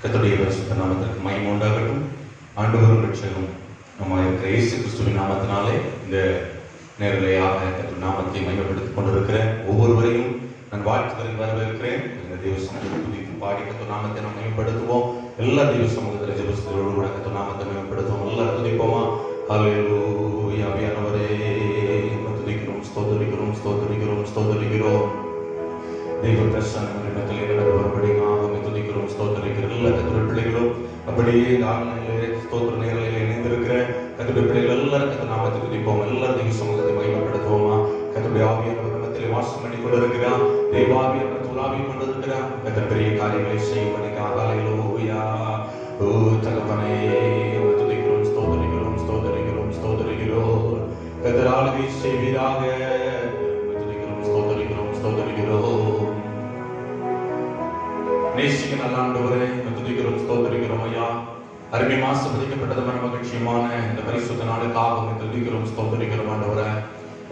கர்த்தருடைய பரிசுத்த நாமத்திற்கு மகிமை உண்டாகட்டும். ஆண்டவரும் ரட்சகரும் நம்ம இருக்கிற இயேசு கிறிஸ்துவின் நாமத்தினாலே இந்த நேரலையாக கர்த்தர் நாமத்தை மகிமைப்படுத்திக் கொண்டிருக்கிற ஒவ்வொருவரையும் நான் வாழ்த்துக்களில் வரவேற்கிறேன். இந்த தெய்வ சமூகத்தை துதித்து பாடி கர்த்தர் நாமத்தை நாம் மகிமைப்படுத்துவோம். எல்லா தெய்வ சமூகத்தில் ஜெபஸ்தரோடு கூட கர்த்தர் நாமத்தை மகிமைப்படுத்துவோம். எல்லாரும் துதிப்போமா? ஹல்லேலூயா. ஆவியானவரே துதிக்கிறோம், ஸ்தோத்திரிக்கிறோம், ஸ்தோத்திரிக்கிறோம், ஸ்தோத்திரிக்கிறோம். தெய்வ பிரசன்னத்தில் வரும்படியாக துதிக்கிறோம், ஸ்தோத்திரிக்கிறோம். எல்லா கர்த்தருடைய பிள்ளைகளும் அப்படியே ஸ்தோத்திர நேரலையில் இணைந்திருக்கிற கர்த்தருடைய பிள்ளைகள் எல்லாரும் கர்த்தர் நாமத்தை துதிப்போம். எல்லா தெய்வ சமூகத்தை மகிமைப்படுத்துவோமா? கர்த்தருடைய ஆவியானவர் நம்மத்தில் வாசம் பண்ணி கொண்டிருக்கிறார். தெய்வ ஆவியானவர் துளாவி கொண்டிருக்கிறார். கர்த்தர் பெரிய காரியங்களை செய்வதற்காக ஹல்லேலூயா. ஓ தகப்பனே துதிக்கிறோம், ஸ்தோத்திரிக்கிறோம், ஸ்தோத்திரிக்கிறோம், ஸ்தோத்திரிக்கிறோம். கர்த்தர் ஆளுகை செய்வீராக. துதிக்கிறோம், ஸ்தோத்திரிக்கிறோம், ஸ்தோத்திரிக்கிறோம். நேசிக்க நல்ல ஆண்டவரே துதிக்கிறோம், ஸ்தோத்திரிக்கிறோம் ஐயா. அருமை ஆசீர்வதிக்கப்பட்டது மகிழ்ச்சியமான இந்த பரிசுத்த நாளுக்காக துதிக்கிறோம், ஸ்தோத்திரிக்கிறோம் ஆண்டவரே.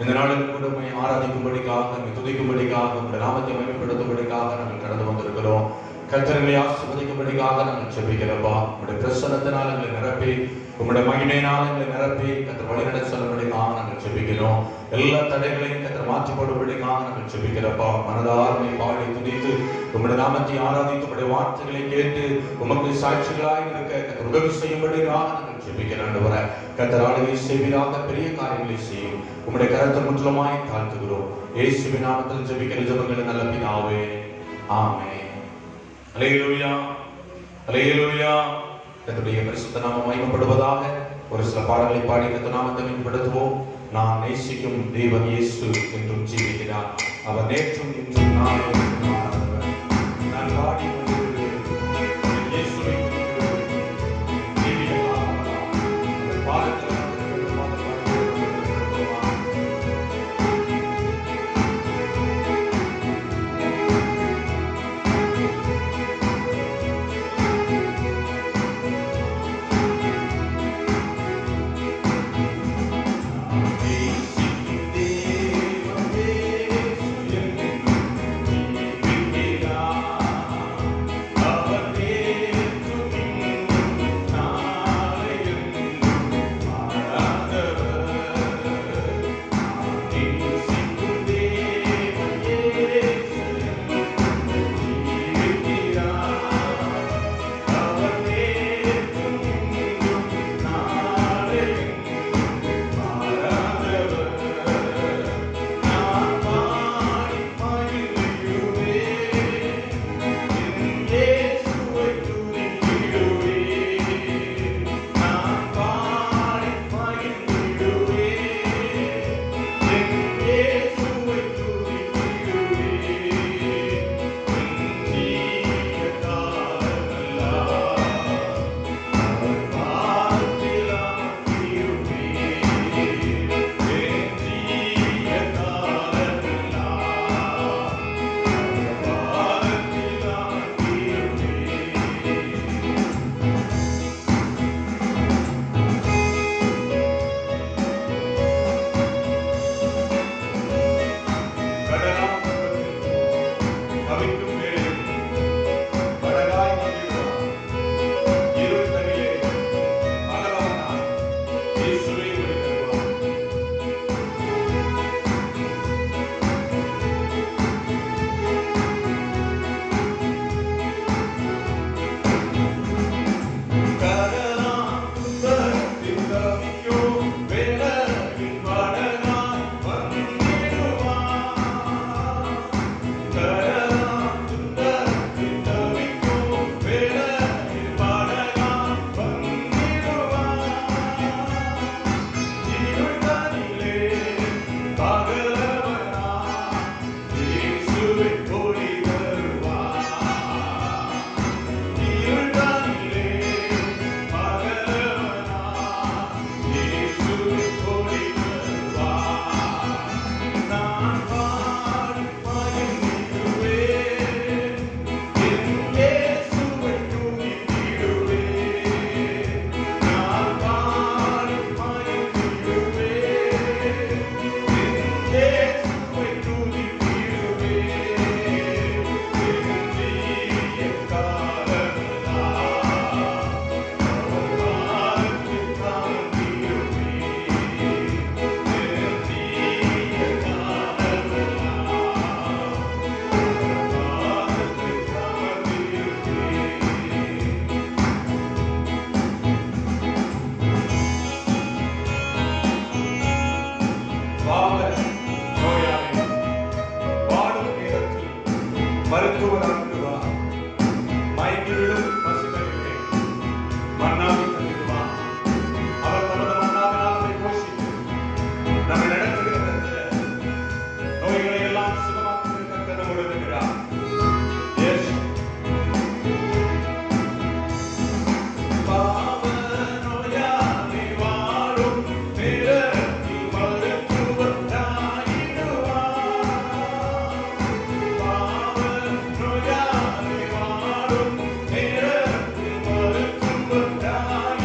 இந்த நாளில் கூட ஆராதிக்கும்படிக்காக துதிக்கும்படிக்காக உங்களுடைய நாமத்தை மகிமைப்படுத்தும்படிக்காக நாங்கள் கடந்து வந்திருக்கிறோம். கர்த்தர்களை ஆசீர்வதிக்கும்படிக்காக நாங்கள் ஜெபிக்கிறப்பா. உங்களுடைய பிரசன்னத்தினால் எங்களை நிரப்பி, உங்களுடைய மகிமையினால் எங்களை நிரப்பி கர்த்தர் வழிநடத்த சொல்லும்படிக்காக நாங்கள் ஜெபிக்கிறோம். எல்லா தடைகளையும் கர்த்தர் மாற்றி போடும்படிக்காக நாங்கள் ஜெபிக்கிறப்பா. மனதார்மை பாடி துதித்து உங்களுடைய நாமத்தை ஆராதித்து உங்களுடைய வார்த்தைகளை கேட்டு உமக்கு சாட்சிகளாய் இருக்க கர்த்தர் உதவி செய்யும்படிக்காக நாங்கள் ஜெபிக்கிறோம். கர்த்தர் ஆளுகை செய்வீராக, பெரிய காரியங்களை செய்யும் உங்களுடைய கரத்தை முற்றிலுமாய் தாழ்த்துகிறோம். இயேசுவின் நாமத்தில் ஜெபிக்கிற ஜெபங்களை நல்ல பிதாவே, ஆமென். அல்லேலூயா, அல்லேலூயா. கர்த்தருடைய பரிசுத்த நாமம் மகிமைப்படுவதாக. ஒரு சில பாடல்களை பாடி கர்த்தர் நாமத்தை மகிமைப்படுத்துவோம். நான் நேசிக்கும் தெய்வம் இயேசு என்றும் ஜீவிக்கிறார். அவர் நேற்றும் இன்றும் நாளும் மாறாதவர். நான் பாடி கொண்டிருக்கிறேன் இயேசுவை பாதத்தில் அனுப்புவார். மயங்கிவிடும் பசுக்களிலே மன்னாவை தந்திடுவார். அவர் தமது மன்னாவினால் நம்மை போஷித்து நம்மை நடத்துகிற நோய்களை எல்லாம் சுகமாக்குகிற கர்த்தர் இருக்கிறார். Die.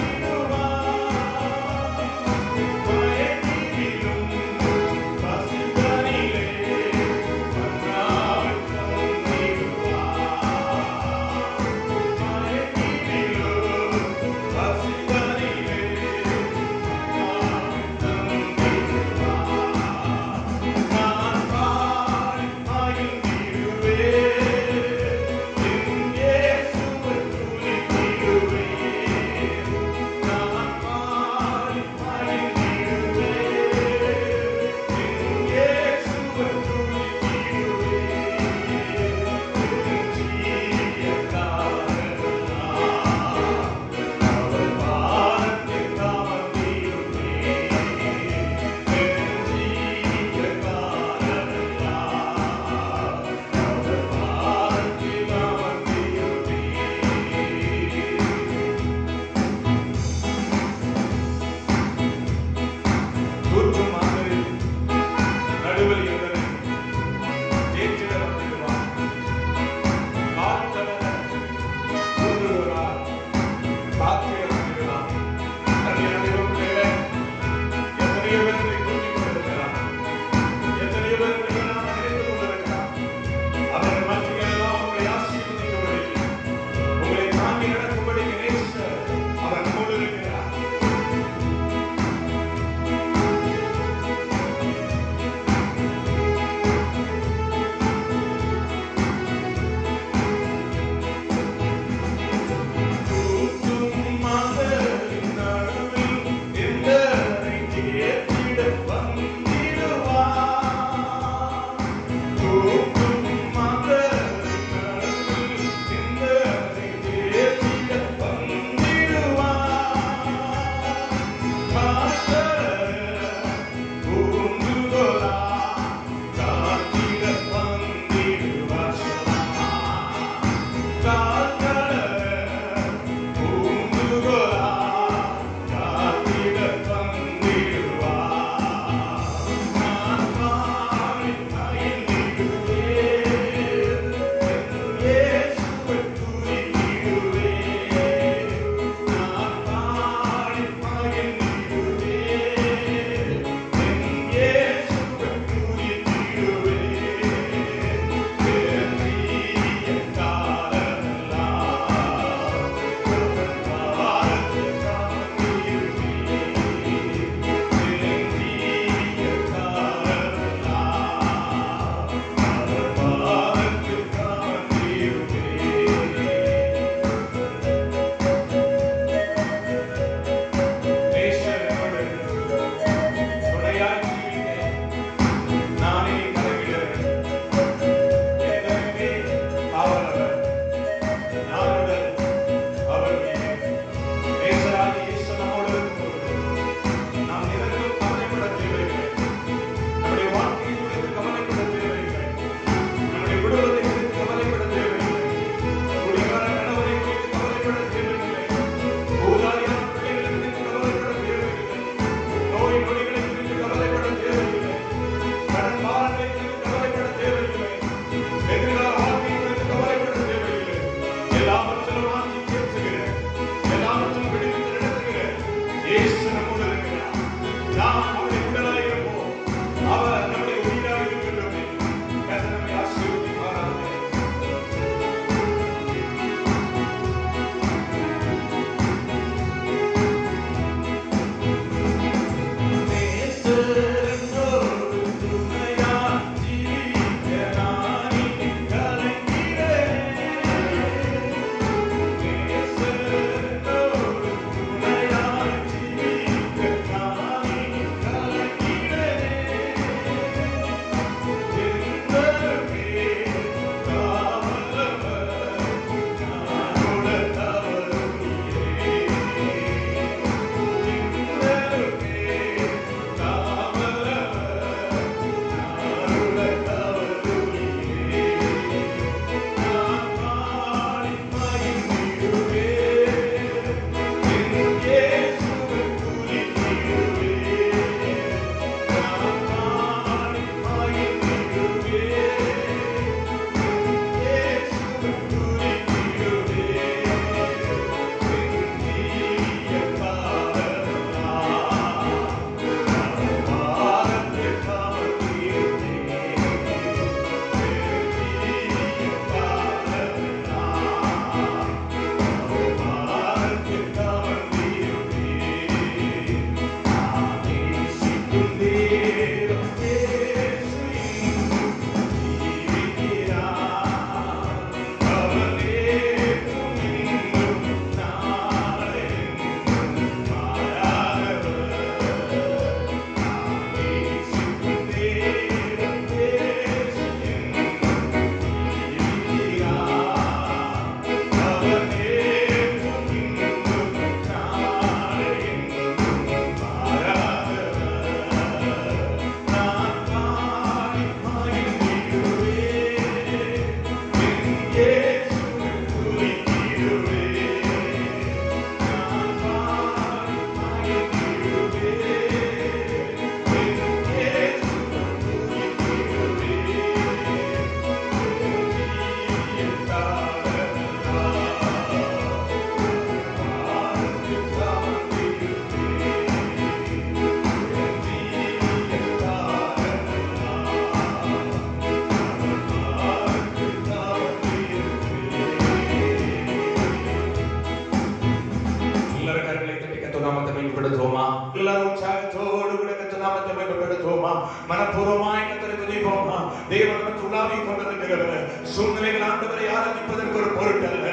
மனப்பூர்வமாய் கர்த்தரை துதிப்போமா. தேவன் துளாவி கொண்டிருக்கிறவர். சூழ்நிலைகள் ஆண்டவரை ஆராதிப்பதற்கு ஒரு பொருட்டல்ல,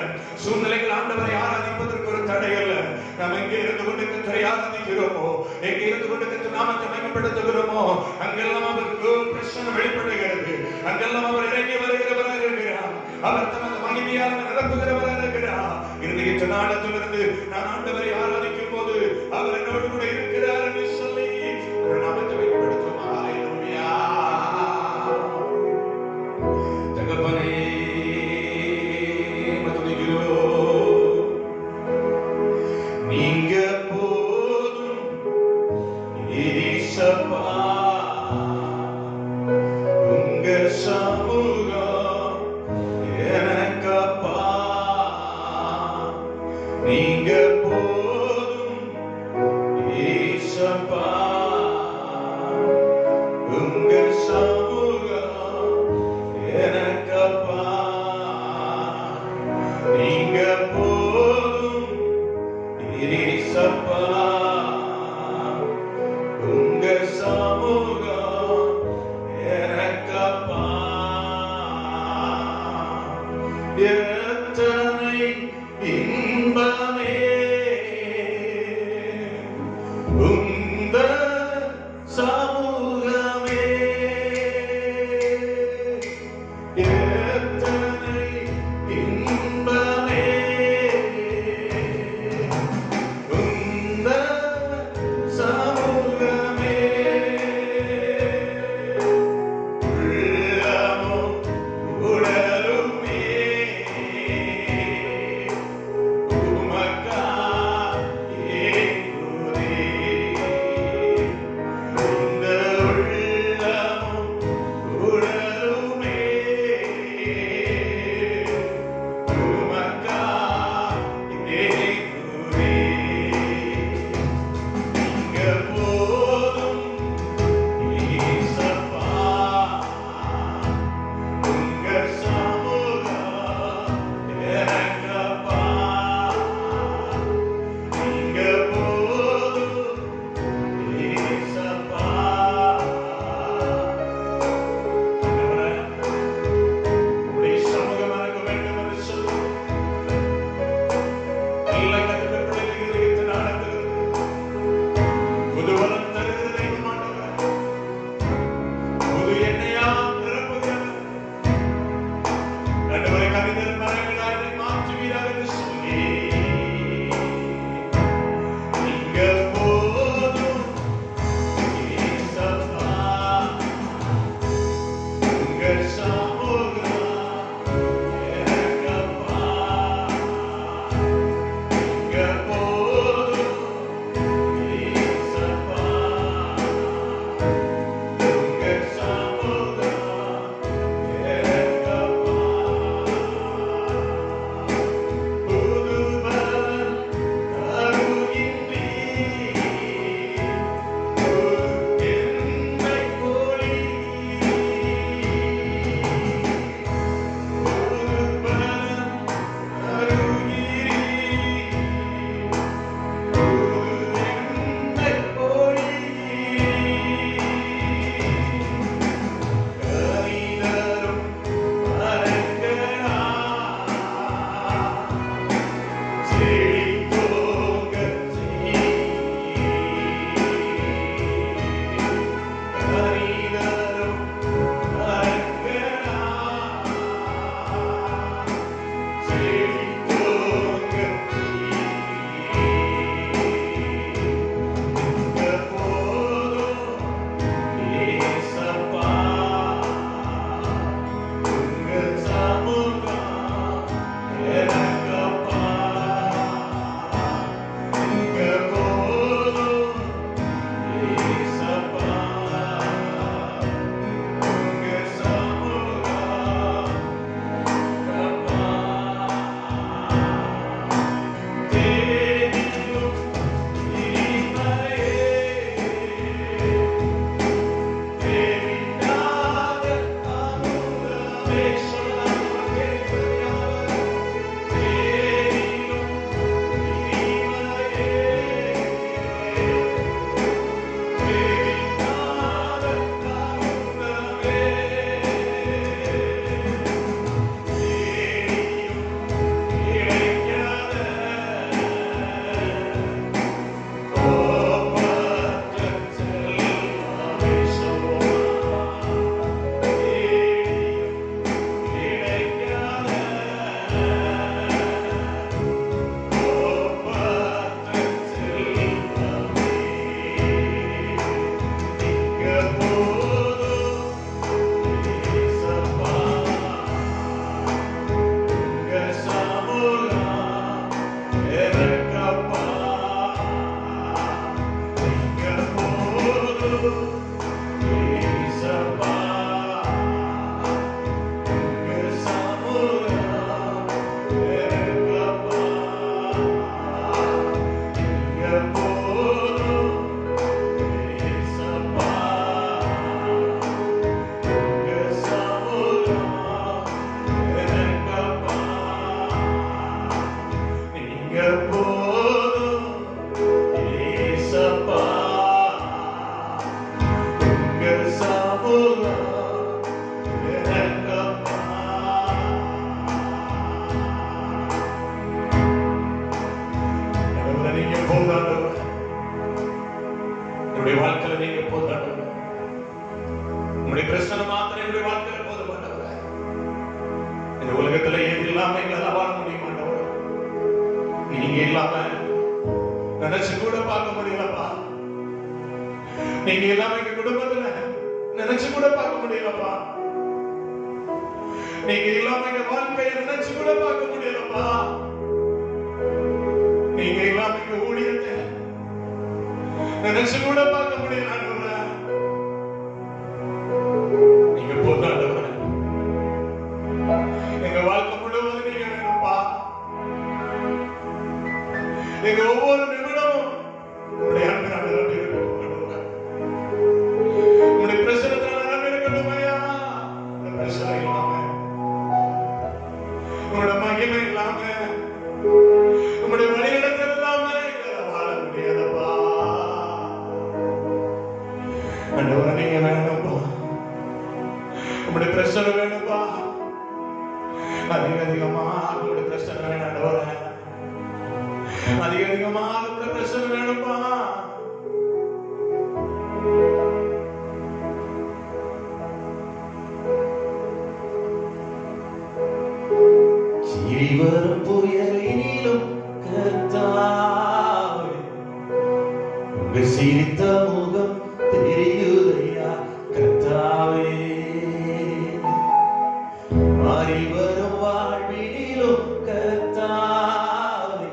சூழ்நிலைகள் ஆண்டவரை ஆராதிப்பதற்கு ஒரு தடை அல்ல. நாம் எங்கே இருந்து கொண்டு கர்த்தரை ஆராதிக்கிறோமோ, எங்கே இருந்து கொண்டு கர்த்தர் நாமத்தை மகிமைப்படுத்துகிறோமோ, அங்கெல்லாம் அவருக்கு பிரச்சனை வெளிப்படுகிறது. அங்கெல்லாம் அவர் இறங்கி வருகிறவராக இருக்கிறார். அவர் தமது மகிமையால் நிரப்புகிறவராக இருக்கிறார். இன்றைய நாளத்திலிருந்து நான் ஆண்டவரை ஆராதிக்கும் போது அவர் என்னோடு கூட இருக்கிறார் என்று சொல்லி நாமத்தை வெளிப்படுத்துவோம். ஹல்லேலூயா. தகப்பனே நீங்க போதும் ஈசப்பா, உங்க சமூகம் எனக்கப்பா. நீங்க போதும் ஈசப்பா, உங்க சமூகம் எனக்கப்பா. நீங்க போதும் ஈசப்பா, உங்க சமூகம் எனக்கப்பா. எத்தனை இன்பமே உந்த சமூகமே, எத்தனை இன்பமே உந்த சமூகமே. உள்ளமும் உடலுமே உமக்கா ஏங்குதே. இந்த உள்ளமும் உடலுமே உமக்கா ஏங்குதே. நீங்க போதும் ஈசப்பா, உங்க சமூகம் எனக்கப்பா. நீங்க போதும் ஈசப்பா. ஆண்டவரே, உம்முடைய சமூகம் எனக்கு வேண்டும் என்று சொல்லி நல்ல கருத்துக்களை பிள்ளைகளுக்கு நடத்துகிறது. புது பலம் தருகிற தெய்வம் ஆண்டவரே, புது எண்ணெயால் நிரப்புகிறவர். ஆண்டவரே, கவிஞர் மரங்களாய் என்னை மாற்றி இல்லாம எங்களால வாழ முடிய மாட்டோம். நீங்க இல்லாம நினைச்சு கூட பார்க்க முடியலப்பா. நீங்க இல்லாம எங்க குடும்பத்துல நினைச்சு கூட பார்க்க முடியலப்பா. நீங்க இல்லாம எங்க வாழ்க்கையை நினைச்சு கூட பார்க்க முடியலப்பா. நீங்க இல்லாம எங்க ஊழியத்தை நினைச்சு கூட பார்க்க முடியல. நீங்க போராடுற எங்க வாழ்க்கை முழுவதும் நீங்க வேணும்ப்பா. எங்க ஒவ்வொரு நிமிடமும் உங்களுடைய அன்பினால் நிரம்பி இருக்கட்டும். உங்களுடைய பிரசனத்தால் நிரம்பி இருக்கட்டும் ஐயா. இந்த பிரசனம் இல்லாம, உங்களோட மகிமை இல்லாம, உங்களுடைய வழிநடத்தல் இல்லாம எங்களால வாழ முடியாதப்பா. ஆண்டவரே நீங்க வேணும்ப்பா. உங்களுடைய பிரசனம் வேணும்ப்பா. அதிகமா உங்களுடைய பிரசனம் வேணும் ஆண்டவரே. அதிகமா உங்களுடைய பிரசனம் வேணும்ப்பா. வரும் புயலினிலும் கர்த்தாவே உங்க சிரித்த முகம் தெரியுதையா கர்த்தாவே. மாறி வரும் வாழ்வினிலும் கர்த்தாவே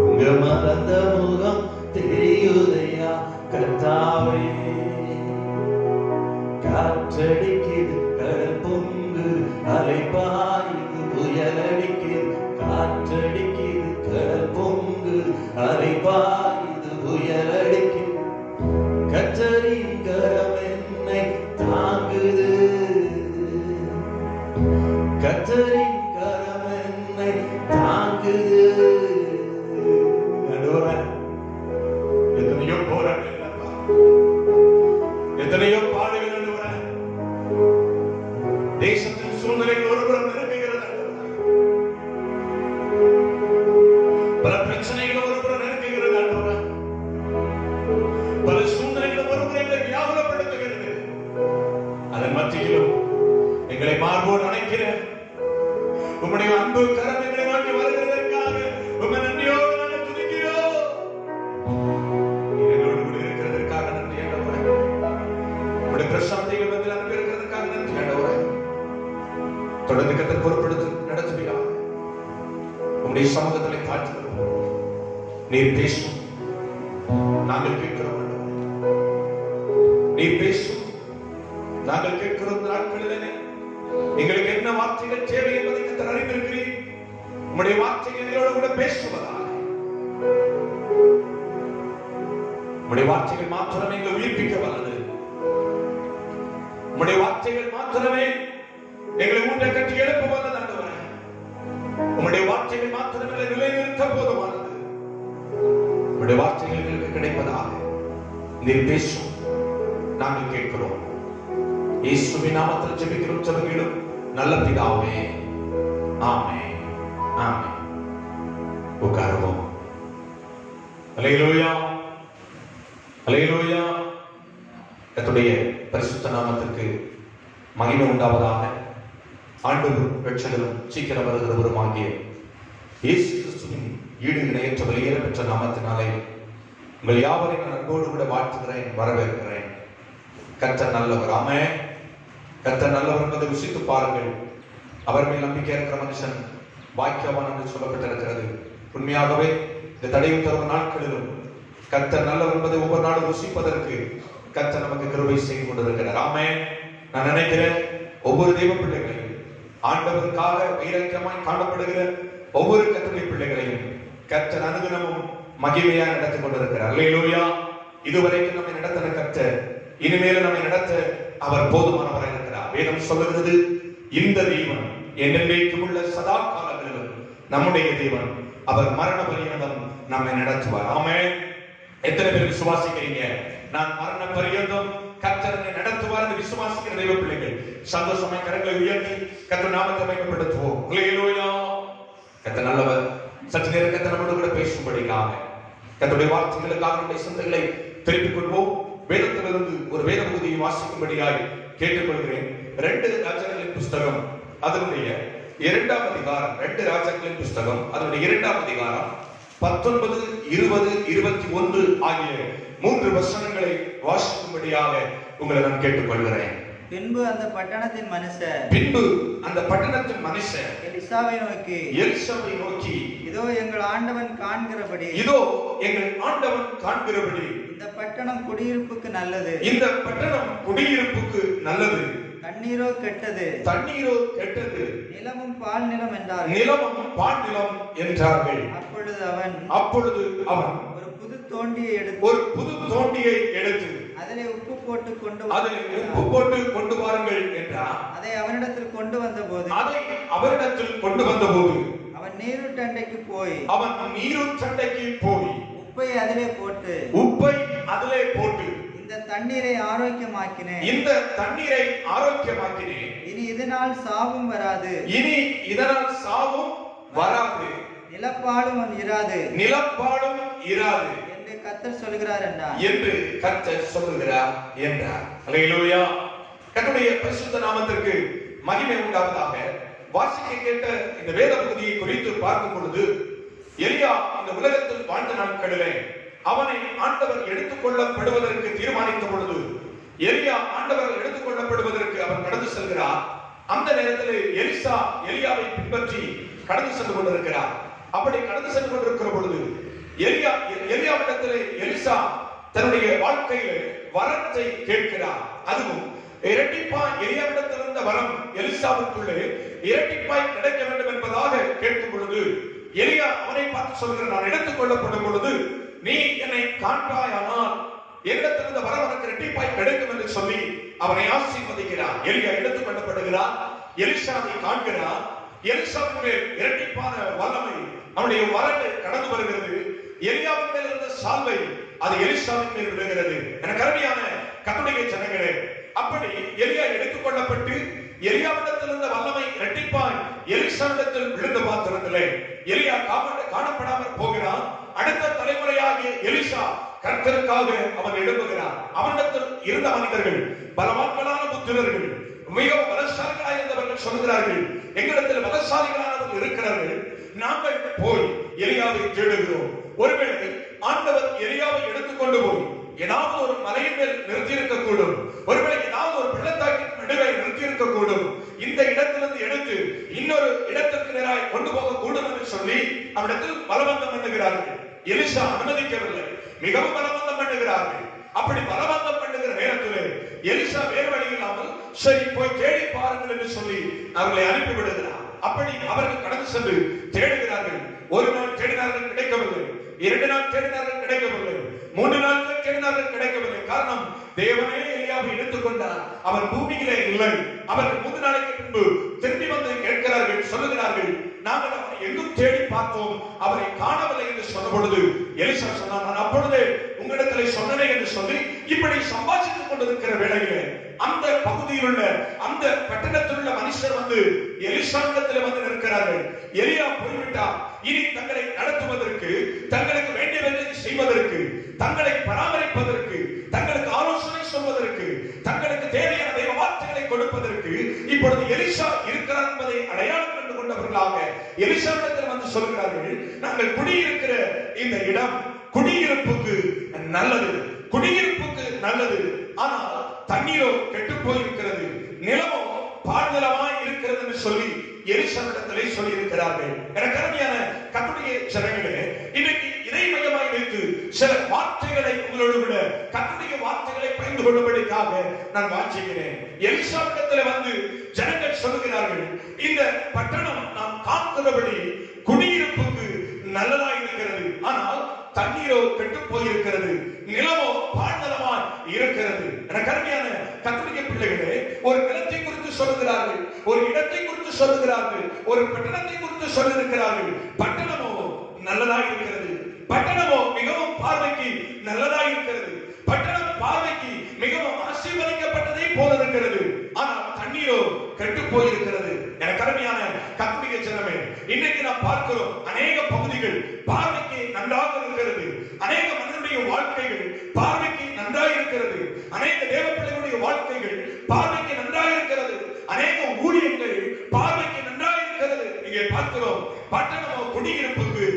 உங்க மறந்த முகம் தெரியுதையா கர்த்தாவே. காற்றடிக்குது கடல் பொங்கு அலை பாயுது புயல் அடிக்குது. காற்றடிக்குது கடல் பொங்கு அலை பாயுது புயல் அடிக்குது. கர்த்தரின் கரம் என்னை தாங்குது. கர்த்தரின் கரம் என்னை தாங்குது. எத்தனையோ போராட்டம், எத்தனையோ பாடுகள், தேசத்தின் சூழ்நிலைகள் ஒருபுறம் நெருங்குகிறது. பல பிரச்சனைகள் ஒருபுறம் நெருங்குகிறது. பல சூழ்நிலைகள் ஒருபுறம் எங்களை வியாகுலப்படுத்துகிறது. அதன் மத்தியிலும் எங்களை மார்போடு அணைக்கிற உம்முடைய அன்பு கரம் எங்களை நோக்கி வருகிறதற்காக உம்மை நன்றியோடு நாங்கள் துதிக்கிறோம். எங்களோடு கூட இருக்கிறதற்காக நன்றி ஆண்டவரே. உம்முடைய பிரசாந்திகள் வந்து அனுப்பி இருக்கிறதற்காக நன்றி ஆண்டவரே. தொடர்ந்து கர்த்தர் பொறுப்படுத்தி நடத்துவீரா. உம்முடைய சமூகத்திலே தாழ்த்துகிறோம். நீர் பேசும், நாங்கள் கேட்கிறோம். நீர் பேசும், நாங்கள் கேட்கிறோம். நாட்களிலே எங்களுக்கு என்ன வார்த்தைகள் தேவை என்பதை கர்த்தர் அறிந்திருக்கிறீர். உம்முடைய வார்த்தைகள் எங்களோடு கூட பேசுவதாக. உம்முடைய வார்த்தைகள் மாத்திரமே எங்களை உயிர்ப்பிக்க வல்லது. உம்முடைய வார்த்தைகள் மாத்திரமே எங்களை ஊன்ற கட்டி எழுப்ப வல்லது ஆண்டவரே. உம்முடைய வார்த்தைகள் மாத்திரமே நிலைநிறுத்த போதுமானது. உம்முடைய வார்த்தைகள் எங்களுக்கு கிடைப்பதாக. நீர் பேசும், நாங்கள் கேட்கிறோம். இயேசுவின் நாமத்தில் ஜெபிக்கிறோம் ஜெபங்களும் நல்ல பிதாவே. ஆமென், ஆமென். உட்காருவோம். அல்லேலூயா, அல்லேலூயா. கர்த்தருடைய பரிசுத்த நாமத்திற்கு மகிமை உண்டாவதாக. ஆண்டவரும் இரட்சகரும் சீக்கிரம் வருகிறவருமாகிய இயேசு கிறிஸ்துவின் ஈடு இணையற்ற வெளியேற பெற்ற நாமத்தினாலே உங்கள் யாவரையும் நான் அன்போடு கூட வாழ்த்துகிறேன், வரவேற்கிறேன். கர்த்தர் நல்லவர். ஆமென். கர்த்தர் நல்லவர் என்பதை ருசித்து பாருங்கள். அவர் மேல் நம்பிக்கை இருக்கிற மனுஷன் பாக்கியவான் என்று சொல்லப்பட்டிருக்கிறது. உண்மையாகவே இந்த தடைவு தரும் நாட்களிலும் கர்த்தர் நல்லவர் என்பதை ஒவ்வொரு நாளும் ருசிப்பதற்கு கர்த்தர் நமக்கு கிருபை செய்து கொண்டிருக்கிறார். ஆமென். நான் நினைக்கிறேன் ஒவ்வொரு தெய்வ பிள்ளைகளையும் ஆண்டவருக்காக வைராக்கியமாய் காணப்படுகிற ஒவ்வொரு கர்த்தருடைய பிள்ளைகளையும் கர்த்தர் அனுதினமும் மகிமையா நடத்தி கொண்டிருக்கிறார். அல்லேலூயா. இதுவரைக்கும் நம்மை நடத்தின கர்த்தர் இனிமேல் நம்மை நடத்த அவர் போதுமானவராக இருக்கிறார். வேதம் சொல்லுகிறது, இந்த தெய்வன் என்றென்றைக்கும் உள்ள சதா காலங்களிலும் நம்முடைய தேவன், அவர் மரண பரியந்தம் நம்மை நடத்துவார். ஆமென். எத்தனை பேர் விசுவாசிக்கிறீங்க? நான் மரண பரியந்தம் கர்த்தர் என்னை நடத்துவார் என்று விசுவாசிக்கிற தெய்வ பிள்ளைகள் சந்தோஷமாய் கரங்களை உயர்த்தி கர்த்தர் நாமத்தை மகிமைப்படுத்துவோம். அல்லேலூயா. கர்த்தர் நல்லவர். சற்று நேரம் கர்த்தர் நம்மோடு கூட பேசும்படிக்காக கர்த்தருடைய வார்த்தைகளுக்காக நம்முடைய சிந்தைகளை திருப்பிக் கொள்வோம். வேதத்திலிருந்து ஒரு வேத பகுதியை வாசிக்கும்படியாய் கேட்டுக்கொள்கிறேன். 2 ராஜாக்களின் புஸ்தகம் அதனுடைய இரண்டாம் அதிகாரம், 2 ராஜாக்களின் புஸ்தகம் அதனுடைய 2ஆம் அதிகாரம் 19, 20, 21 ஆகிய 3 வசனங்களை வாசிக்கும்படியாக உங்களை நான் கேட்டுக்கொள்கிறேன். பின்பு அந்த பட்டணத்தின் மனுஷர் எலிசாவை நோக்கி, இதோ எங்கள் ஆண்டவன் காண்கிறபடி இந்த பட்டணம் குடியிருப்புக்கு நல்லது, தண்ணீரோ கெட்டது, நிலமும் பால் நிலம் என்றார்கள். அப்பொழுது அவன் ஒரு புது தோண்டியை எடுத்து அதிலே உப்பு போட்டு கொண்டு வாருங்கள் என்றார். அதை அவனிடத்தில் கொண்டு வந்த போது அவன் நீரூற்றண்டைக்கு போய் உப்பை அதிலே போட்டு இந்த தண்ணீரை ஆரோக்கியமாக்கினேன். இனி இதனால் சாவும் வராது, நிலப்பாலும் இராது என்று கர்த்தர் சொல்கிறார் என்றார். அல்லேலூயா. கர்த்தருடைய பரிசுத்த நாமத்திற்கு மகிமை உண்டாவதாக. வாசிக்க கேட்ட இந்த வேத பகுதியை குறித்து பார்க்கும் பொழுது, எலியா இந்த உலகத்தில் வாழ்ந்த நாட்களிலே அவனை ஆண்டவர் எடுத்துக்கொள்ளப்படுவதற்கு தீர்மானித்த பொழுது, எலியா ஆண்டவர் எடுத்துக்கொள்ளப்படுவதற்கு அவர் கடந்து செல்கிறார். அந்த நேரத்தில் எலிசா எலியாவை பின்பற்றி கடந்து சென்று கொண்டிருக்கிறார். அப்படி கடந்து சென்று கொண்டிருக்கிற பொழுது எலியாவிடத்திலே எலிசா தன்னுடைய வாழ்க்கையில வரத்தை கேட்கிறார். அதுவும் இரட்டிப்பாய் எலியாவிடத்தில் இருந்த வரம் எலிசாவுக்குள்ளே இரட்டிப்பாய் கிடைக்க வேண்டும் என்பதாக கேட்கும் பொழுது, எலியா அவனை பார்த்து சொல்கிறார், நான் எடுத்துக் கொள்ளப்படும் பொழுது நீ என்னை காண்பாயானால் என்னிடத்திலிருந்த வரம் எனக்கு இரட்டிப்பாய் கிடைக்கும் என்று சொல்லி அவனை ஆசீர்வதிக்கிறார். எலியா எடுத்துக் கொள்ளப்படுகிறார். எலிசாவை காண்கிறார். எலிசாவின் மேல் இரட்டிப்பான வல்லமை அவனுடைய வரத்தை கடந்து வருகிறது. எலியாவின் மேல் இருந்த சால்வை அது எலிசாவின் மேல் விழுகிறது. என கருமையான கர்த்தருடைய ஜனங்களே, அப்படி எலியா எடுத்துக் கொள்ளப்பட்டு எலியாவிடத்தில் இருந்த வல்லமை இரட்டிப்பாய் எலிசாவிடத்தில் விழுந்த பாத்திரத்திலே எலியா காணப்படாமல் போகிறான். அடுத்த தலைமுறையாகிய எலிசா கர்த்தருக்காக அவன் எழுப்புகிறான். அவனிடத்தில் இருந்த மனிதர்கள் பலவான்களான புத்திரர்கள், மிகவும் பலசாலிகளாக இருந்தவர்கள் சொல்கிறார்கள், எங்களிடத்தில் பலசாலிகளானவர்கள் இருக்கிறார்கள், நாங்கள் போய் எலியாவை தேடுகிறோம். ஒருவேளை ஆண்டவர் எலியாவை எடுத்துக்கொண்டு போய் ஏதாவது ஒரு மலையின் மேல் நிறுத்தி இருக்கக்கூடும், ஒருவேளை ஏதாவது ஒரு பள்ளத்தாக்கின் நடுவே நிறுத்தி இருக்கக்கூடும். இந்த இடத்திலிருந்து எடுத்து இன்னொரு இடத்திற்கு நேராய் கொண்டு போக கூடும் என்று சொல்லி அவரிடத்தில் பலவந்தம் பண்ணுகிறார்கள். எலிசா அனுமதிக்கவில்லை, மிகவும் பலவந்தம் பண்ணுகிறார்கள். அப்படி பலவந்தம் பண்ணுகிற நேரத்தில் எலிசா வேறு வழி இல்லாமல் சரி போய் தேடி பாருங்கள் என்று சொல்லி அவர்களை அனுப்பிவிடுகிறார். அப்படி அவர்கள் கடந்து சென்று தேடுகிறார்கள். ஒரு நாள் தேடினார்கள், கிடைக்கவில்லை. 2 நாள் தேடினார்கள், கிடைக்கவில்லை. 3 நாட்கள் தேடினார்கள், கிடைக்கவில்லை. காரணம், தேவனே எலியாவை எடுத்துக்கொண்டார், அவர் பூமியிலே இல்லை. அவர்கள் 3 நாளைக்கு பின்பு திரும்பி வந்து கேட்கிறார்கள், சொல்லுகிறார்கள், நாங்கள் அவரை எங்கும் தேடி பார்த்தோம், அவரை காணவில்லை என்று சொன்ன பொழுது எலிசா சொன்னார், நான் அப்பொழுதே உங்களிடத்தில் சொன்னேன் என்று சொல்லி இப்படி சம்பாதித்துக் கொண்டிருக்கிற வேளையிலே அந்த பகுதியில் உள்ள அந்த பட்டணத்தில் உள்ள மனுஷர் வந்து எலிசாவிடத்தில் வந்து நிற்கிறார்கள். எலியா போய்விட்டார், இனி தங்களை நடத்துவதற்கு, தங்களுக்கு வேண்டியவற்றை செய்வதற்கு, தங்களை பராமரிப்பதற்கு, தங்களுக்கு ஆலோசனை சொல்வதற்கு, தங்களுக்கு தேவையான தெய்வ வார்த்தைகளை கொடுப்பதற்கு இப்பொழுது எலிசா இருக்கிறார் என்பதை அடையாளம் கண்டு கொண்டவர்களாக எலிசாவிடத்தில் வந்து சொல்கிறார்கள், நாங்கள் குடியிருக்கிற இந்த இடம் குடியிருப்புக்கு நல்லது, ஆனால் தண்ணீரோ கெட்டு போயிருக்கிறது, நிலமோ பாழ்நிலமாய் இருக்கிறது என்று சொல்லி எலிசாவிடத்திலே சொல்லி இருக்கிறார்கள். எனக்கு அருமையான கர்த்தருடைய ஜனங்களே, இன்னைக்கு இதை மையமாய் வைத்து சில வார்த்தைகளை உங்களோடு விட கர்த்தருடைய வார்த்தைகளை பகிர்ந்து கொள்ளும்படிக்காக நான் வாஞ்சிக்கிறேன். எலிசாவிடத்திலே வந்து ஜனங்கள் சொல்லுகிறார்கள், இந்த பட்டணம் நாம் காண்கிறபடி குடியிருப்புக்கு நல்லதாய் இருக்கிறது, ஆனால் தண்ணீரோ கெட்டு போயிருக்கிறது, நிலமோ பாழ்நிலமாய் இருக்கிறது. எனக்கு அருமையான கர்த்தருடைய பிள்ளைகளே, ஒரு நிலத்தை குறித்து சொல்லுகிறார்கள், ஒரு இடத்தை குறித்து சொல்லுகிறார்கள், ஒரு பட்டணத்தை குறித்து சொல்லியிருக்கிறார்கள். பட்டணமோ நல்லதாய் இருக்கிறது, பட்டணமோ மிகவும் பார்வைக்கு நல்லதாய் இருக்கிறது, பட்டணம் பார்வைக்கு மிகவும் ஆசீர்வதிக்கப்பட்டதை போல இருக்கிறது, ஆனால் தண்ணீரோ கெட்டு போயிருக்கிறது. எனக்கு அருமையான கர்த்தருடைய ஜனமே, இன்னைக்கு நாம் பார்க்கிறோம் அநேக பகுதிகள் பார்வைக்கு நன்றாக இருக்கிறது, அநேக மனிதனுடைய வாழ்க்கைகள் பார்வைக்கு நன்றாக இருக்கிறது, அநேக தேவ பிள்ளைகளுடைய வாழ்க்கைகள் பார்வைக்கு நன்றாக இருக்கிறது, அநேக ஊழியங்கள் பார்வைக்கு நன்றாக இருக்கிறது. இங்கே பார்க்கிறோம். பட்டணமோ குடியிருப்புக்கு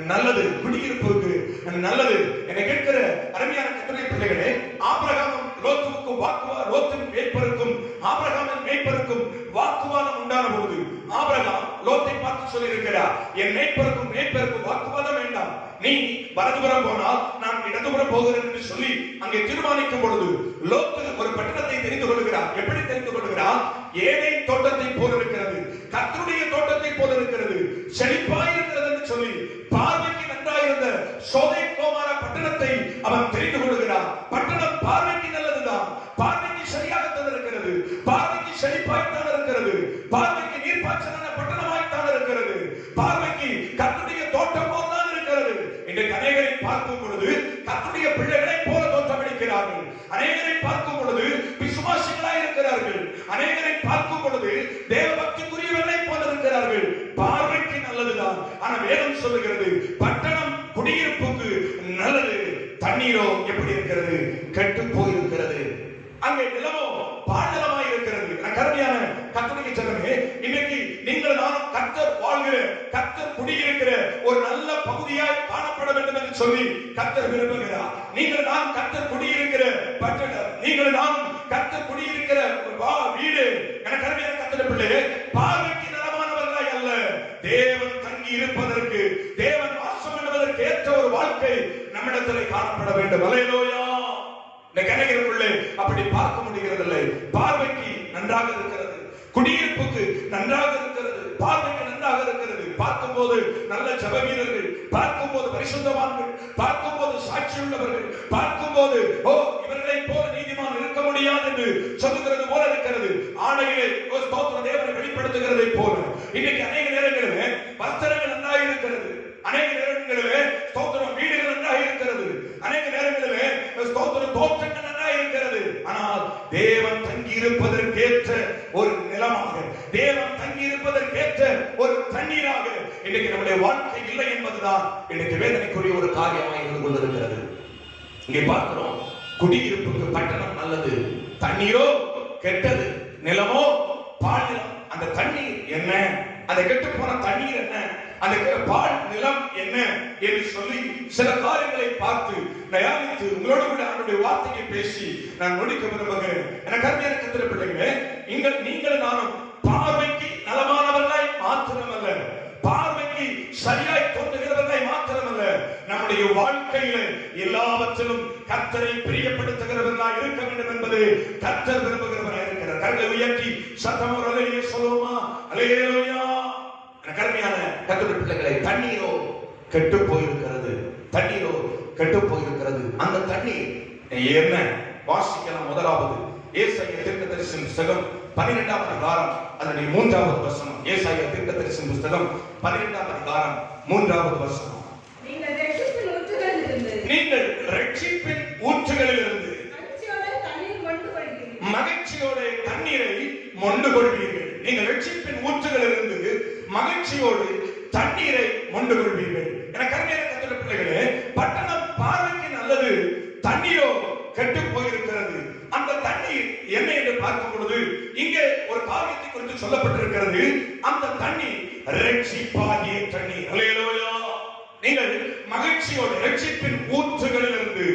நல்லது, குடியிருப்புக்கு நல்லது. என்னை கேட்கிற அருமையான கர்த்தருடைய பிள்ளைகளே, ஆபிரகாமும் லோத்துவுக்கும் லோத்தின் மேய்ப்பருக்கும் ஆபிரகாமின் மேய்ப்பருக்கும் வாக்குவாதம் உண்டான போது ஆபிரகாம் லோத்தை பார்த்து சொல்லி இருக்கிறார், என் மேய்ப்பருக்கும் வாக்குவாதம் வேண்டாம், நீ வலதுபுறம் போனால் நான் இடதுபுறம் போகிறேன் என்று சொல்லி அங்கே தீர்மானிக்கும் பொழுது லோத்து ஒரு பட்டணத்தை தெரிந்து கொள்கிறார். எப்படி தெரிந்து கொள்கிறார்? ஏதேன் தோட்டத்தை போல இருக்கிறது, கர்த்தருடைய தோட்டத்தை போல இருக்கிறது, செழிப்பாய் இருக்கிறது என்று சொல்லி பார்வைக்கு நன்றாயிருந்த சோதோம் கோமோரா பட்டணத்தை அவன் தெரிந்து கொள்கிறான். பட்டணம் பார்வைக்கு நல்லதுதான், பார்வைக்கு சரியாகத்தான் இருக்கிறது, பார்வைக்கு செழிப்பாய்த்தான் இருக்கிறது, பார்வைக்கு நீர்ப்பாய்ச்சலான பட்டணமாய்த்தான் இருக்கிறது, பார்வைக்கு கர்த்தருடைய தோட்டம் போலதான் இருக்கிறது. இன்றைக்கு அநேகரை பார்க்கும் பொழுது கர்த்தருடைய பிள்ளைகளை போல தோற்றமளிக்கிறார்கள், அநேகரை பார்க்கும் பொழுது விசுவாசிகளாய் இருக்கிறார்கள், அநேகரை பார்க்கும் பொழுது தேவ பக்திக்குரியவர்களை போல இருக்கிறார்கள். பார்வைக்கு நல்லதுதான், ஆனா வேதம் சொல்லுகிறது பட்டணம் குடியிருப்புக்கு நல்லது, தண்ணீரோ எப்படி இருக்கிறது? கெட்டு போயிருக்கிறது. அங்கே நிலமோ பாழலமாய் இருக்கிறது. கருமையான கர்த்தருடைய ஜனமே, இன்னைக்கு நீங்கள் நானும் கர்த்தர் வாழ்கிற, கர்த்தர் குடியிருக்கிற ஒரு நல்ல பகுதியாய் காணப்பட வேண்டும் என்று சொல்லி கர்த்தர் விரும்புகிறார். நீங்கள் நான் கர்த்தர் குடியிருக்கிற பட்டணம், நீங்கள் நான் கர்த்தர் குடியிருக்கிற வீடு, என கருமையான கர்த்தருடைய பிள்ளையே, பார்வைக்கு நலமானவர்களாய் அல்ல, தேவன் தங்கி இருப்பதற்கு, தேவன் வாசம் பண்ணுவதற்கு ஏற்ற ஒரு வாழ்க்கை நம்மிடத்தில் காணப்பட வேண்டும். அல்லேலூயா. இந்த கணக்கிற்குள்ளே அப்படி பார்க்க முடிகிறதில்லை. பார்வைக்கு நன்றாக இருக்கிறது, குடியிருப்புக்கு நன்றாக இருக்கிறது, பார்வைக்கு நன்றாக இருக்கிறது. பார்க்கும்போது நல்ல ஜெப வீரர்கள், பார்க்கும்போது பரிசுத்தவான்கள், பார்க்கும்போது சாட்சி உள்ளவர்கள், பார்க்கும்போது இவர்களை போல நீதிமான் இருக்க முடியாது என்று சொல்லுகிறது போல இருக்கிறது. ஆணையிலே ஸ்தோத்திர தேவனை வெளிப்படுத்துகிறதை போல இன்னைக்கு அநேக நேரங்களிலே வஸ்திரங்கள் நன்றாக இருக்கிறது, அநேக நேரங்களிலே ஸ்தோத்திரம் வீடுகள் நன்றாக இருக்கிறது, அநேக நேரங்களிலே ஸ்தோத்திரம் தோற்றங்கள் நன்றாக இருக்கிறது. ஆனால் தேவன் தங்கி இருப்பதற்கேற்ற ஒரு நிலமாக, தேவன் தங்கி இருப்பதற்கேற்ற ஒரு தண்ணீராக இன்னைக்கு நம்முடைய வாழ்க்கை இல்லை என்பதுதான் இன்னைக்கு வேதனைக்குரிய ஒரு காரியமாக இருந்து கொண்டிருக்கிறது. இங்கே பார்க்கிறோம், குடியிருப்புக்கு பட்டணம் நல்லது, தண்ணீரோ கெட்டது, நிலமோ பாழ். அந்த தண்ணீர் என்ன, அந்த கெட்டு போன தண்ணீர் என்ன, அந்த பால் நிலம் என்ன என்று சொல்லி சில காரியங்களை பார்த்து தயாரித்து உங்களோடு கூட அவருடைய வார்த்தையை பேசி நான் முடிக்க விரும்புகிறேன். எனக்கு அருமையான கர்த்தருடைய பிள்ளைகளே, நீங்கள் நானும் பார்வைக்கு நலமானவர்களாய் மாத்திரமல்ல, பார்வைக்கு சரியாய் தோன்றுகிறவர்களாய் மாத்திரமல்ல, நம்முடைய வாழ்க்கையில எல்லாவற்றிலும் கர்த்தரை பிரியப்படுத்துகிறவர்களாய் இருக்க வேண்டும் என்பது கர்த்தர் விரும்புகிறவராய் இருக்கிறார். கரங்களை உயர்த்தி சத்தமோடு அல்லேலூயா சொல்லுவோமா? அல்லேலூயா. கருமையான கர்த்தருடைய பிள்ளைகளை, தண்ணீரோ கெட்டு போயிருக்கிறது, தண்ணீரோ கெட்டு போயிருக்கிறது. அந்த தண்ணீர் என்ன வாசிக்கலாம். முதலாவது ஏசாயா தீர்க்கதரிசியின் புத்தகம் 12ஆம் அதிகாரம் அதனுடைய 3வது வசனம். ஏசாயா தீர்க்கதரிசியின் புத்தகம் 12ஆம் அதிகாரம் 3வது வசனம். நீங்கள் ரட்சிப்பின் ஊற்றுகளிலிருந்து மகிழ்ச்சியோடு தண்ணீரை மொண்டு கொள்வீர்கள். நீங்கள் ரட்சிப்பின் ஊற்றுகளிலிருந்து மகிழ்ச்சியோடு தண்ணீரை மொண்டு கொள்வீர்கள். என கருமையான கர்த்தருடைய பிள்ளைகளே, பட்டணம் பார்வைக்கு நல்லது, தண்ணீரோ கெட்டு போயிருக்கிறது. அந்த தண்ணீர் என்ன என்று பார்க்கும் பொழுது இங்கே ஒரு காரியத்தை குறித்து சொல்லப்பட்டிருக்கிறது. அந்த தண்ணீர் ரட்சிப்பாகிய தண்ணீர். அல்லேலூயா. நீங்கள் மகிழ்ச்சியோடு ரட்சிப்பின் ஊற்றுகளிலிருந்து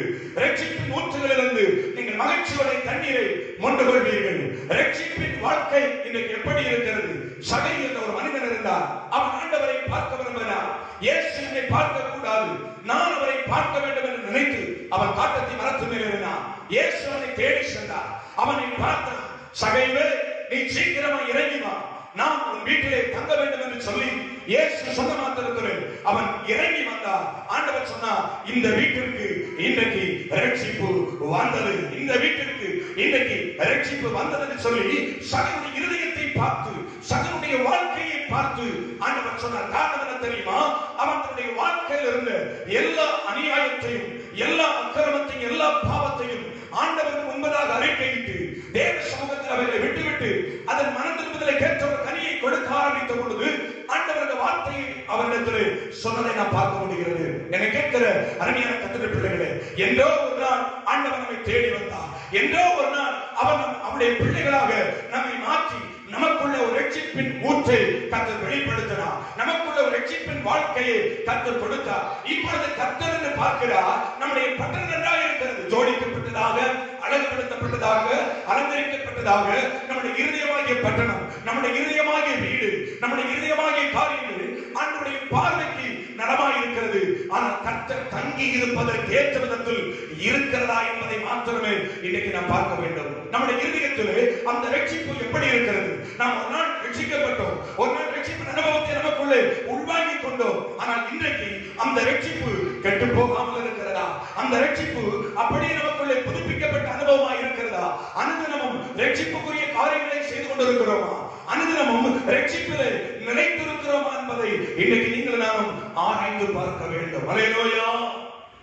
நீங்கள் மகிழ்ச்சியோட தண்ணீரை மொண்டு கொள்வீர்கள். ரட்சிப்பின் வாழ்க்கை இன்றைக்கு எப்படி இருக்கிறது? சகை என்ற ஒரு மனிதன் இருந்தார். அவன் ஆண்டவரை பார்க்க விரும்பினார். இயேசுவை பார்க்க கூடாது, நான் அவரை பார்க்க வேண்டும் என்று நினைத்து அவன் காட்டத்தை மரத்து மேல் ஏறினான். இயேசு அவனை தேடி சென்றார். அவனை பார்த்தான். சகைவே, நீ சீக்கிரமா இறங்கி வா, நான் உன் வீட்டிலே தங்க வேண்டும் என்று சொல்லி இயேசு சொன்ன மாத்திரத்திலே அவன் இறங்கி வந்தார். ஆண்டவர் சொன்னார், இந்த வீட்டிற்கு இன்றைக்கு ரட்சிப்பு வந்தது, இந்த வீட்டிற்கு இன்றைக்கு ரட்சிப்பு வந்தது என்று சொல்லி சகனுடைய இருதயத்தை பார்த்து, சகனுடைய வாழ்க்கையை பார்த்து ஆண்டவர் சொன்னார். காரணம் என்ன தெரியுமா? அவன் தன்னுடைய வாழ்க்கையில் இருந்த எல்லா அநியாயத்தையும், எல்லா அக்கிரமத்தையும், எல்லா பாவத்தையும் ஆண்டவருக்கு முன்பதாக அறிக்கையிட்டு தேவ சமூகத்தில் அவர்களை விட்டுவிட்டு அதன் மனம் திரும்புதலை கேட்ட ஒரு கனியை கொடுக்க ஆரம்பித்த பொழுது ஆண்டவருடைய வார்த்தையை அவரிடத்தில் சொன்னதை நாம் பார்க்க முடிகிறது. என்னை கேட்கிற அருமையான கர்த்தருடைய பிள்ளைகளே, என்றோ ஒரு நாள் ஆண்டவர் நம்மை தேடி வந்தார். என்றோ ஒரு நாள் அவன் அவருடைய பிள்ளைகளாக நம்மை மாற்றி நமக்குள்ள ஒரு ரட்சிப்பின் ஊற்றை கர்த்தர் வெளிப்படுத்தினார். நமக்குள்ள ஒரு ரட்சிப்பின் வாழ்க்கையை கர்த்தர் கொடுத்தார். இப்பொழுது கர்த்தர் என்று பார்க்கிறார். நம்முடைய பட்டணம் நன்றாக இருக்கிறது, ஜோடிக்கப்பட்டதாக, அழகுபடுத்தப்பட்டதாக, அலங்கரிக்கப்பட்டதாக. நம்முடைய இருதயமாகிய பட்டணம், நம்முடைய இருதயமாகிய வீடு, நம்முடைய இருதயமாகிய காரியங்கள் ஆண்டவருடைய பார்வைக்கு நலமாய் இருக்கிறது. ஆனால் கர்த்தர் தங்கி இருப்பதற்கு ஏற்ற விதத்தில் இருக்கிறதா என்பதை மாத்திரமே இன்னைக்கு நாம் பார்க்க வேண்டும். நம்முடைய இருதயத்திலே அந்த ரட்சிப்பு எப்படி இருக்கிறது? நாம் ஒரு நாள் ரட்சிக்கப்பட்டோம், ஒரு நாள் ரட்சிப்பின் அனுபவத்தை நமக்குள்ளே உள்வாங்கிக் கொண்டோம். ஆனால் இன்றைக்கு அந்த ரட்சிப்பு கெட்டு போகாமல் இருக்கிறதா? அந்த ரட்சிப்பு அப்படியே நமக்குள்ளே புதுப்பிக்கப்பட்ட அனுபவமாக இருக்கிறதா? அனுதினமும் ரட்சிப்புக்குரிய காரியங்களை செய்து கொண்டிருக்கிறோமா? அனுதினமும் ரட்சிப்பிலே நிலைத்திருக்கிறோமா என்பதை இன்னைக்கு நீங்கள் நானும் ஆராய்ந்து பார்க்க வேண்டும். அல்லேலூயா,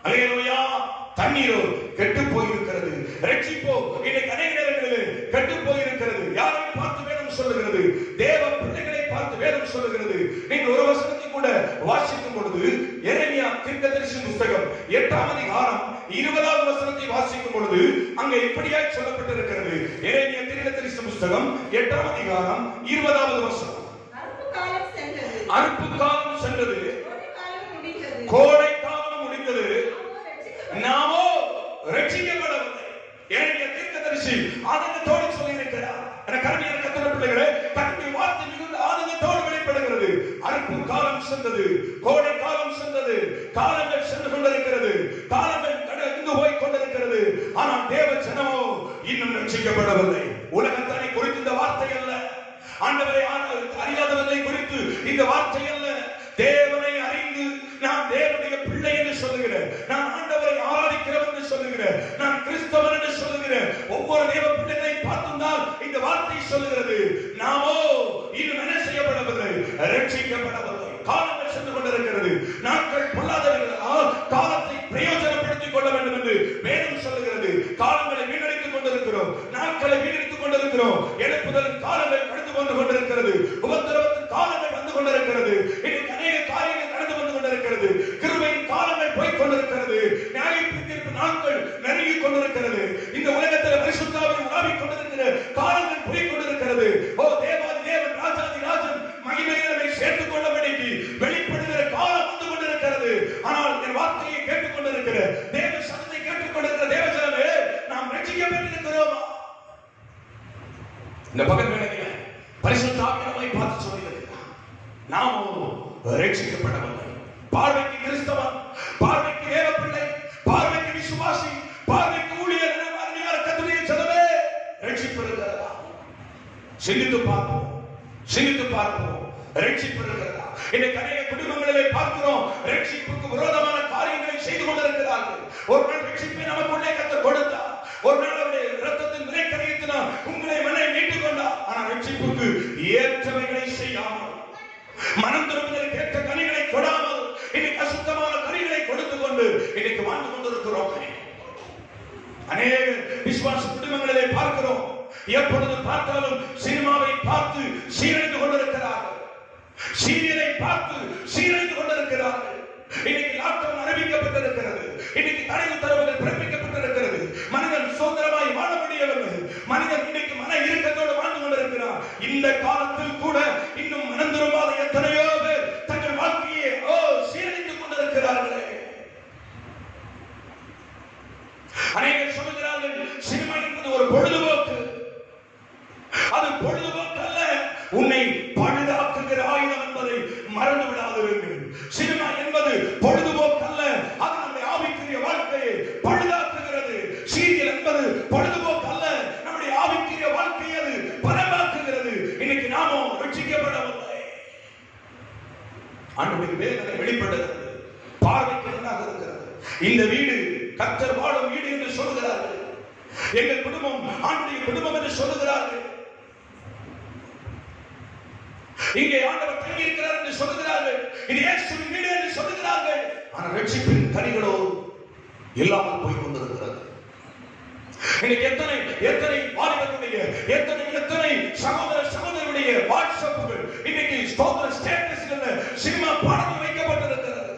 அல்லேலூயா. தண்ணீரோ கெட்டு போயிருக்கிறது, ரட்சிப்போ இன்னைக்கு அநேக நேரங்களிலே கெட்டு போயிருக்கிறது. யாரை பார்த்து வேதம் சொல்லுகிறது? தேவ பிள்ளைகளை பார்த்து வேதம் சொல்லுகிறது. நீங்கள் ஒரு வசனத்தை கூட வாசிக்கும் பொழுது எரேமியா தீர்க்கதரிசி புத்தகம் 8ஆம் அதிகாரம் 20வது வசனத்தை வாசிக்கும் பொழுது அங்கே இப்படியாய் சொல்லப்பட்டிருக்கிறது. எரேமியா தீர்க்கதரிசி புத்தகம் 8ஆம் அதிகாரம் 20வது வசனம். அறுப்பு காலம் சென்றது, கோடை காலம் முடிந்தது, நாமோ ரட்சிக்கப்படவில்லை. எரேமியா தீர்க்கதரிசி ஆதங்கத்தோடு சொல்லியிருக்கிறார். கர்த்தருடைய கர்த்தருடைய பிள்ளைகளே, கர்த்தருடைய வார்த்தை மிகுந்த ஆதங்கத்தோடு வெளிப்படுகிறது. அறுப்பு காலம் சென்றது, கோடை காலம் சென்றது, காலங்கள் சென்று கொண்டிருக்கிறது, காலங்கள் கடந்து போய் கொண்டிருக்கிறது. ஆனால் தேவ ஜனமோ இன்னும் ரட்சிக்கப்படவில்லை. உலகத்தாரை குறித்து இந்த வார்த்தை அல்ல, ஆண்டவரை அறியாதவர்களை குறித்து இந்த வார்த்தை அல்ல. தேவனை அறிந்து நான் தேவனுடைய பிள்ளை என்று சொல்லுகிறேன், நான் ஆண்டவரை ஆராதிக்கிறவன் என்று சொல்லுகிறேன், நான் கிறிஸ்தவன் என்று சொல்லுகிறேன். ஒவ்வொரு தேவ பிள்ளைகளை பார்த்துதான் இந்த வார்த்தை சொல்லுகிறது. நாமோ இன்னும் என்ன செய்யப்படவில்லை? ரட்சிக்கப்படவில்லை. காலங்கள் சென்று கொண்டிருக்கிறது, நாட்கள் பொல்லாதவர்களால் காலத்தை பிரயோஜனப்படுத்திக் கொள்ள வேண்டும் என்று வேதம் சொல்லுகிறது. காலங்களை வீணடித்துக் கொண்டிருக்கிறோம், நாட்களை வீணடித்துக் கொண்டிருக்கிறோம். எழுப்புதலின் காலங்கள் கடந்து வந்து கொண்டிருக்கிறது, உபத்திரவத்தின் காலங்கள் வந்து கொண்டிருக்கிறது, இன்னைக்கு அநேக காரியங்கள் நடந்து வந்து கொண்டிருக்கிறது, கிருபையின் காலங்கள் போய் கொண்டிருக்கிறது, நியாயத்தீர்ப்பு நாட்கள் நெருங்கி கொண்டிருக்கிறது, இந்த உலகத்தில் பரிசுத்தாவின் உலாவிக் கொண்டிருக்கிற காலங்கள் போய் கொண்டிருக்கிறது. ஓ தேவாதி தேவன், ராஜாதி ராஜன் மகிமையை சேர்த்துக் கொள்ளபடிக்கு வெளிப்படுகிற காலம் வந்து கொண்டிருக்கிறது. ஆனால் என் வார்த்தையை கேட்டுக் கொண்டிருக்கிற தேவ சத்தத்தை கேட்டுக் கொண்டிருக்கிற தேவ ஜனமே, நாம் ரட்சிக்கப்பட்டிருக்கிறோமா? இந்த பகல் வேளையிலே பரிசுத்த ஆவியானவரை பார்த்து சொல்லியிருக்கிறார், நாமோ ரட்சிக்கப்படவில்லை. பார்வைக்கு கிறிஸ்தவன், பார்வைக்கு தேவ பிள்ளை, பார்வைக்கு விசுவாசி, பார்வைக்கு ஊழியர், கர்த்தருடைய ஜனமே ரட்சிப்பு இருக்கிறதா? சிந்தித்து பார்ப்போம், சிந்தித்து பார்ப்போம். ரட்சிப்பு இருக்கிறதா? இன்னைக்கு அநேக குடும்பங்களிலே பார்க்கிறோம், ரட்சிப்புக்கு விரோதமான காரியங்களை செய்து கொண்டிருக்கிறார்கள். ஒரு நாள் ரட்சிப்பை நமக்குள்ளே கர்த்தர் கொடுத்தார், ஒரு நாள் அவருடைய இரத்தத்தின் விலை கரையினால் உங்களை மனை மீட்டுக் கொண்டார். ஆனால் ரட்சிப்புக்கு ஏற்றவைகளை செய்யாமல், மனம் திரும்புதலுக்கு ஏற்ற கனிகளை கொடாமல், இன்னைக்கு அசுத்தமான கனிகளை கொடுத்துக் கொண்டு இன்னைக்கு வாழ்ந்து கொண்டிருக்கிறோம். அநேக விசுவாச குடும்பங்களிலே பார்க்கிறோம், எப்பொழுது பார்த்தாலும் சினிமாவை பார்த்து சீரழிந்து கொண்டிருக்கிறார்கள், சீரியலை பார்த்து சீரழிந்து கொண்டிருக்கிறார்கள். இன்னைக்கு லாக்டவுன் அறிவிக்கப்பட்டிருக்கிறது, இன்னைக்கு தடை உத்தரவுகள் பிறப்பிக்கப்பட்டிருக்கிறது. மனிதன் சுதந்திரமாய் வாழ முடியவில்லை, மனிதன் இன்னைக்கு மன இறுக்கத்தோடு வாழ்ந்து கொண்டிருக்கிறார். இந்த காலத்தில் கூட இன்னும் மனம் திரும்பாத எத்தனையோ பேர் தங்கள் வாழ்க்கையை சீரழித்துக் கொண்டிருக்கிறார்களே. அநேகர் சொல்லுகிறார்கள், சினிமா என்பது ஒரு பொழுதுபோக்கு. அது பொழுதுபோக்கு அல்ல, உன்னை பழுதாக்குகிற ஆயுதம் என்பதை மறந்து விடாதீர்கள். சினிமா என்பது பொழுதுபோக்கு அல்ல, அது நம்முடைய ஆவிக்குரிய வாழ்க்கையை பழுதாக்குகிறது. சீரியல் என்பது பொழுதுபோக்கு அல்ல, நம்முடைய ஆவிக்குரிய வாழ்க்கையை அது பரமாக்குகிறது. இன்னைக்கு நாமோ ரட்சிக்கப்படவில்லை. ஆண்டவருடைய வேதனை வெளிப்படுகிறது, பார்வைக்கு நன்றாக இருக்கிறது. இந்த வீடு கர்த்தர் வாழும் வீடு என்று சொல்லுகிறார்கள், எங்கள் குடும்பம் ஆண்டுடைய குடும்பம் என்று சொல்லுகிறார்கள், இங்கே ஆண்டவர் தங்கி இருக்கிறார் என்று சொல்லுகிறார்கள், இது இயேசுவின் வீடு என்று சொல்லுகிறார்கள். ஆனால் ரட்சிப்பின் கனிகளோ இல்லாமல் போய் கொண்டிருக்கிறது. இன்னைக்கு எத்தனை எத்தனை வாலிபர்களுடைய எத்தனை சகோதர சகோதரியுடைய வாட்ஸ்அப்புகள் இன்னைக்கு ஸ்தோத்திர ஸ்டேட்டஸ்ல சினிமா பாடல்கள் வைக்கப்பட்டிருக்கிறது.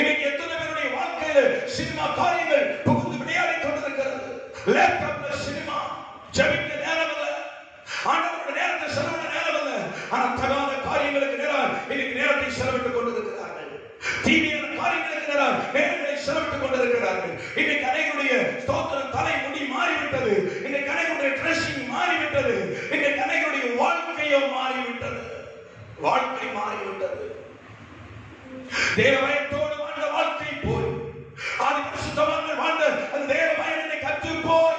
இன்னைக்கு எத்தனை பேருடைய வாழ்க்கையில சினிமா காரியங்கள் புகுந்து விளையாடி கொண்டிருக்கிறது. லேப்டாப்ல சினிமா, ஜெபிக்க நேரம் இல்லை, ஆண்டவருடைய நேரத்தை செலவு செலவிட்டுக் கொண்டிருக்கிறார்கள். தீமையான காரியங்களுக்கு நேரங்களை செலவிட்டுக் கொண்டிருக்கிறார்கள். இன்னைக்கு அனைவருடைய ஸ்தோத்திரம் தலை முடி மாறிவிட்டது. இன்னைக்கு அனைவருடைய ட்ரெஸ்ஸிங் மாறிவிட்டது. இன்னைக்கு அனைவருடைய வாழ்க்கையும் மாறிவிட்டது. வாழ்க்கை மாறிவிட்டது. தேவபயத்தோடு வாழ்ந்த வாழ்க்கை போய் ஆதி பரிசுத்தவான்கள் வாழ்ந்த அந்த தேவபயத்தை கற்று போய்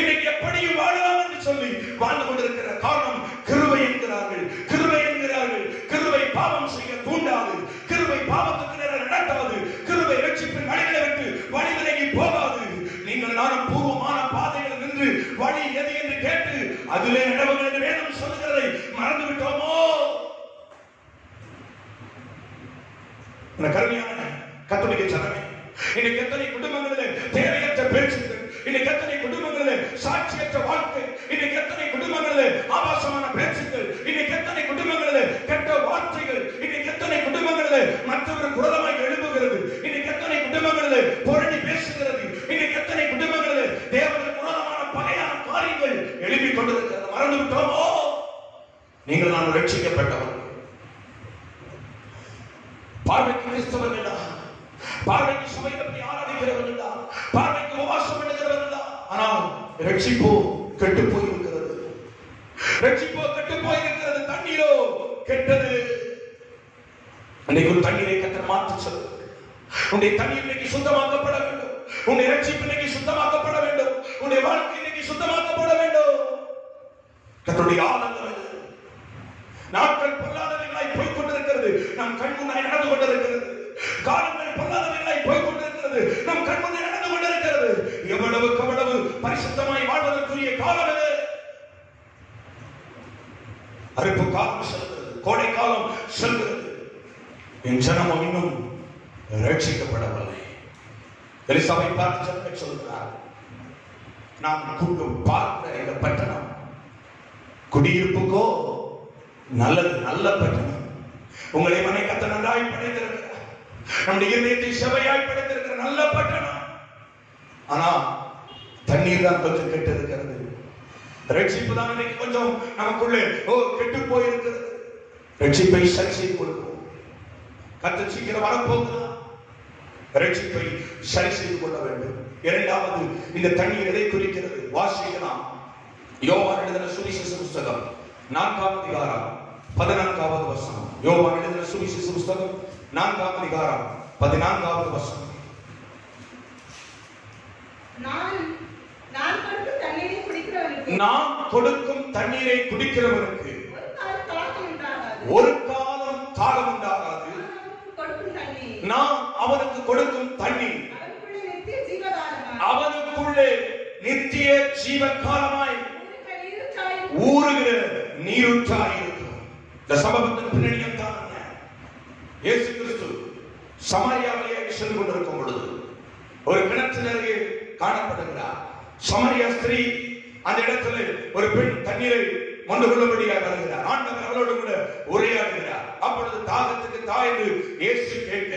இன்னைக்கு எப்படியும் வாழலாம் என்று சொல்லி வாழ்ந்து கொண்டிருக்கிற காரணம் கிருபை என்கிறார்கள். கிருபை என்கிறார்கள். கிருபை பாவம் செய்ய தூண்டாது. கிருபை பாவத்துக்கு நேரம் நடத்தாது. கிருபை ரட்சிப்பின் வழிகளை விட்டு வழி விலகி போகாது. நீங்கள் நானும் பூர்வமான பாதைகள் நின்று வழி எது என்று கேட்டு அதிலே நடவுங்கள் என்று வேதம் சொல்லுகிறதை மறந்து விட்டோமோ? கருமையான கத்தோலிக்க சபை இன்னைக்கு எத்தனை குடும்பங்களிலே தேவையற்ற பேச்சுகள், இன்னைக்கு எத்தனை குடும்பங்களிலே சாட்சியற்ற வாழ்க்கை, இன்னைக்கு எத்தனை குடும்பங்களிலே ஆபாசமான பேச்சுகள், இன்னைக்கு எத்தனை குடும்பங்களிலே கெட்ட வார்த்தைகள், இன்னைக்கு எத்தனை குடும்பங்களிலே மற்றவர் குரலமாய் எழுப்புகிறது, இன்னைக்கு எத்தனை குடும்பங்களிலே புரணி பேசுகிறது, இன்னைக்கு எத்தனை குடும்பங்களிலே தேவனுக்கு குரலமான பகையான காரியங்கள் எழுப்பிக் கொண்டிருக்கிறது. மறந்து விட்டோமோ? நீங்கள் நான் ரட்சிக்கப்பட்டவர், பார்வைக்கு கிறிஸ்தவர்கள் தான், பார்வைக்கு சபையை பற்றி ஆராதிக்கிறவர்கள் தான், பார்வைக்கு உபவாசம் பண்ணுகிறவர்கள் தான். ஆனால் ரட்சிப்போ கெட்டு போயிருக்கிறது. ரட்சிப்போ கெட்டு போயிருக்கிறது. தண்ணீரோ கெட்டது. அன்னைக்கு தண்ணீரை கர்த்தர் மாற்ற சொல்லுங்க. உன்னுடைய தண்ணீர் இன்னைக்கு சுத்தமாக்கப்பட வேண்டும். உன்னுடைய ரட்சிப்பு இன்னைக்கு சுத்தமாக்கப்பட வேண்டும். உன்னுடைய வாழ்க்கை இன்னைக்கு சுத்தமாக்கப்பட வேண்டும். கர்த்தருடைய ஆனந்தம் நாட்கள் பொல்லாதவைகளாய் போய்க் கொண்டிருக்கிறது. நம் கண் முன்னாய் நடந்து கொண்டிருக்கிறது. காலங்கள் பொல்லாதவைகளாய் போய்க் கொண்டிருக்கிறது. நம் கண் முன்னே நடந்து கொண்டிருக்கிறது. எவ்வளவுக்கு எவ்வளவு பரிசுத்தமாய் வாழ்வதற்குரிய காலம் இது. அறுப்பு காலம் செல்கிறது. கோடை காலம் செல்கிறது. என் ஜனமும் இன்னும் ரட்சிக்கப்படவில்லை. எலிசாவை பார்த்து சொல்கிறார், நாம் பார்க்கிற இந்த பட்டணம் குடியிருப்புக்கோ நல்லது, நல்ல பட்டணம். உங்களை மனை கர்த்தர் நன்றாய் படைத்திருக்கிறார். நம்முடைய இதயத்தை செவையாய் படைத்திருக்கிற நல்ல பட்டணம். ஆனா தண்ணீர் தான் கொஞ்சம் கெட்டு இருக்கிறது. ரட்சிப்பு தான் இன்னைக்கு கொஞ்சம் நமக்குள்ளே கெட்டு போயிருக்கிறது. ரட்சிப்பை சரி செய்து கொடுக்கும். கர்த்தர் சீக்கிரம் வரப்போகிறார். ரட்சிப்பை சரி செய்து கொள்ள வேண்டும். இரண்டாவது, இந்த தண்ணீர் எதை குறிக்கிறது? வாசிக்கலாம். யோவான் எழுதின சுவிசேஷ புத்தகம் 4ஆம் அதிகாரம் 14வது வசனம். யோவான் எழுதின சுவிசேஷ புத்தகம் 4ஆம் அதிகாரம் 14வது வசனம். நான் கொடுக்கும் தண்ணீரை குடிக்கிறவனுக்கு ஒரு காலம் தாகம் உண்டாகாது. நான் அவனுக்கு கொடுக்கும் தண்ணீர் அவனுக்குள்ளே நித்திய ஜீவகாலமாய் ஊறுகிற நீரூற்றாய் இருக்கும். இந்த சம்பவத்தின் பின்னணியம் தான் இயேசு கிறிஸ்து சமாரியாவிலே சென்று கொண்டிருக்கும் பொழுது ஒரு கிணற்றின் அருகே காணப்படுகிறார். சமாரியா ஸ்திரீ அந்த இடத்துல ஒரு பெண் தண்ணீரை மொண்டு கொள்ளும்படியாக வருகிறார். ஆண்டவர் அவளோடு கூட உரையாடுகிறார். அப்பொழுது தாகத்துக்கு தாய்ந்து இயேசு கேட்க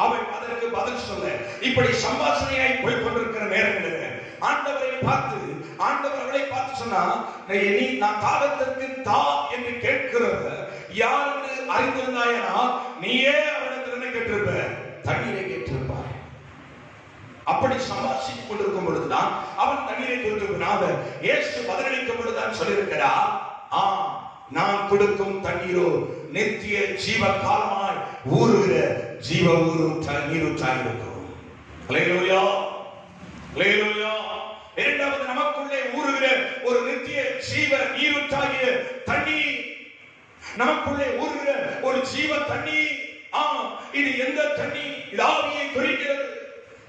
அவன் அதற்கு பதில் சொல்ல, இப்படி சம்பாஷணையாய் போய் கொண்டிருக்கிற நேரங்களில் ஆண்டவர் அவளை பார்த்து சொன்னா, நீ நான் தாகத்திற்கு தா என்று கேட்கிறத யாருக்கு அறிந்திருந்தாயனா நீயே அவனிடத்தில் கேட்டிருப்ப, தண்ணீரை கேட்டிருப்பாய். அப்படி சம்பாஷித்துக் கொண்டிருக்கும் பொழுதுதான் அவன் தண்ணீரை கொடுத்திருக்கிறான். இயேசு பதிலளிக்கும் பொழுதுதான் சொல்லியிருக்கிறார், நான் கொடுக்கும் தண்ணீரோ நித்திய ஜீவ காலமாய் ஊறுகிற ஜீவ நீரூற்றாய் இருக்கும். அல்லேலூயா, அல்லேலூயா. இரண்டாவது, நமக்குள்ளே ஊறுகிற ஒரு நித்திய ஜீவ நீரூற்றாகிய தண்ணீர், நமக்குள்ளே ஊறுகிற ஒரு ஜீவ தண்ணீர். இது எந்த தண்ணீர்? இது ஆவியை குறிக்கிறது.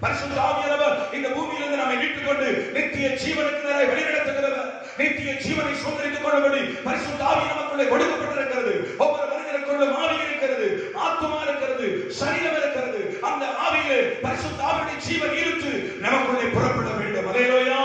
பரிசுத்த ஆவியானவர் இந்த பூமியிலிருந்து நம்மை மீட்டுக் கொண்டு நித்திய ஜீவனுக்கு நேராக வழிநடத்துகிறவர். நித்திய ஜீவனை சுதந்திரித்துக் கொள்ளும்படி பரிசுத்த ஆவி நமக்குள்ளே கொடுக்கப்பட்டிருக்கிறது. ஒவ்வொரு மனிதனுக்குள்ளும் ஆவி இருக்கிறது, ஆத்துமா இருக்கிறது, சரீரம் இருக்கிறது. அந்த ஆவியிலே பரிசுத்த ஆவியுடைய ஜீவன் இருந்து நமக்குள்ளே புறப்பட வேண்டும். அல்லேலூயா.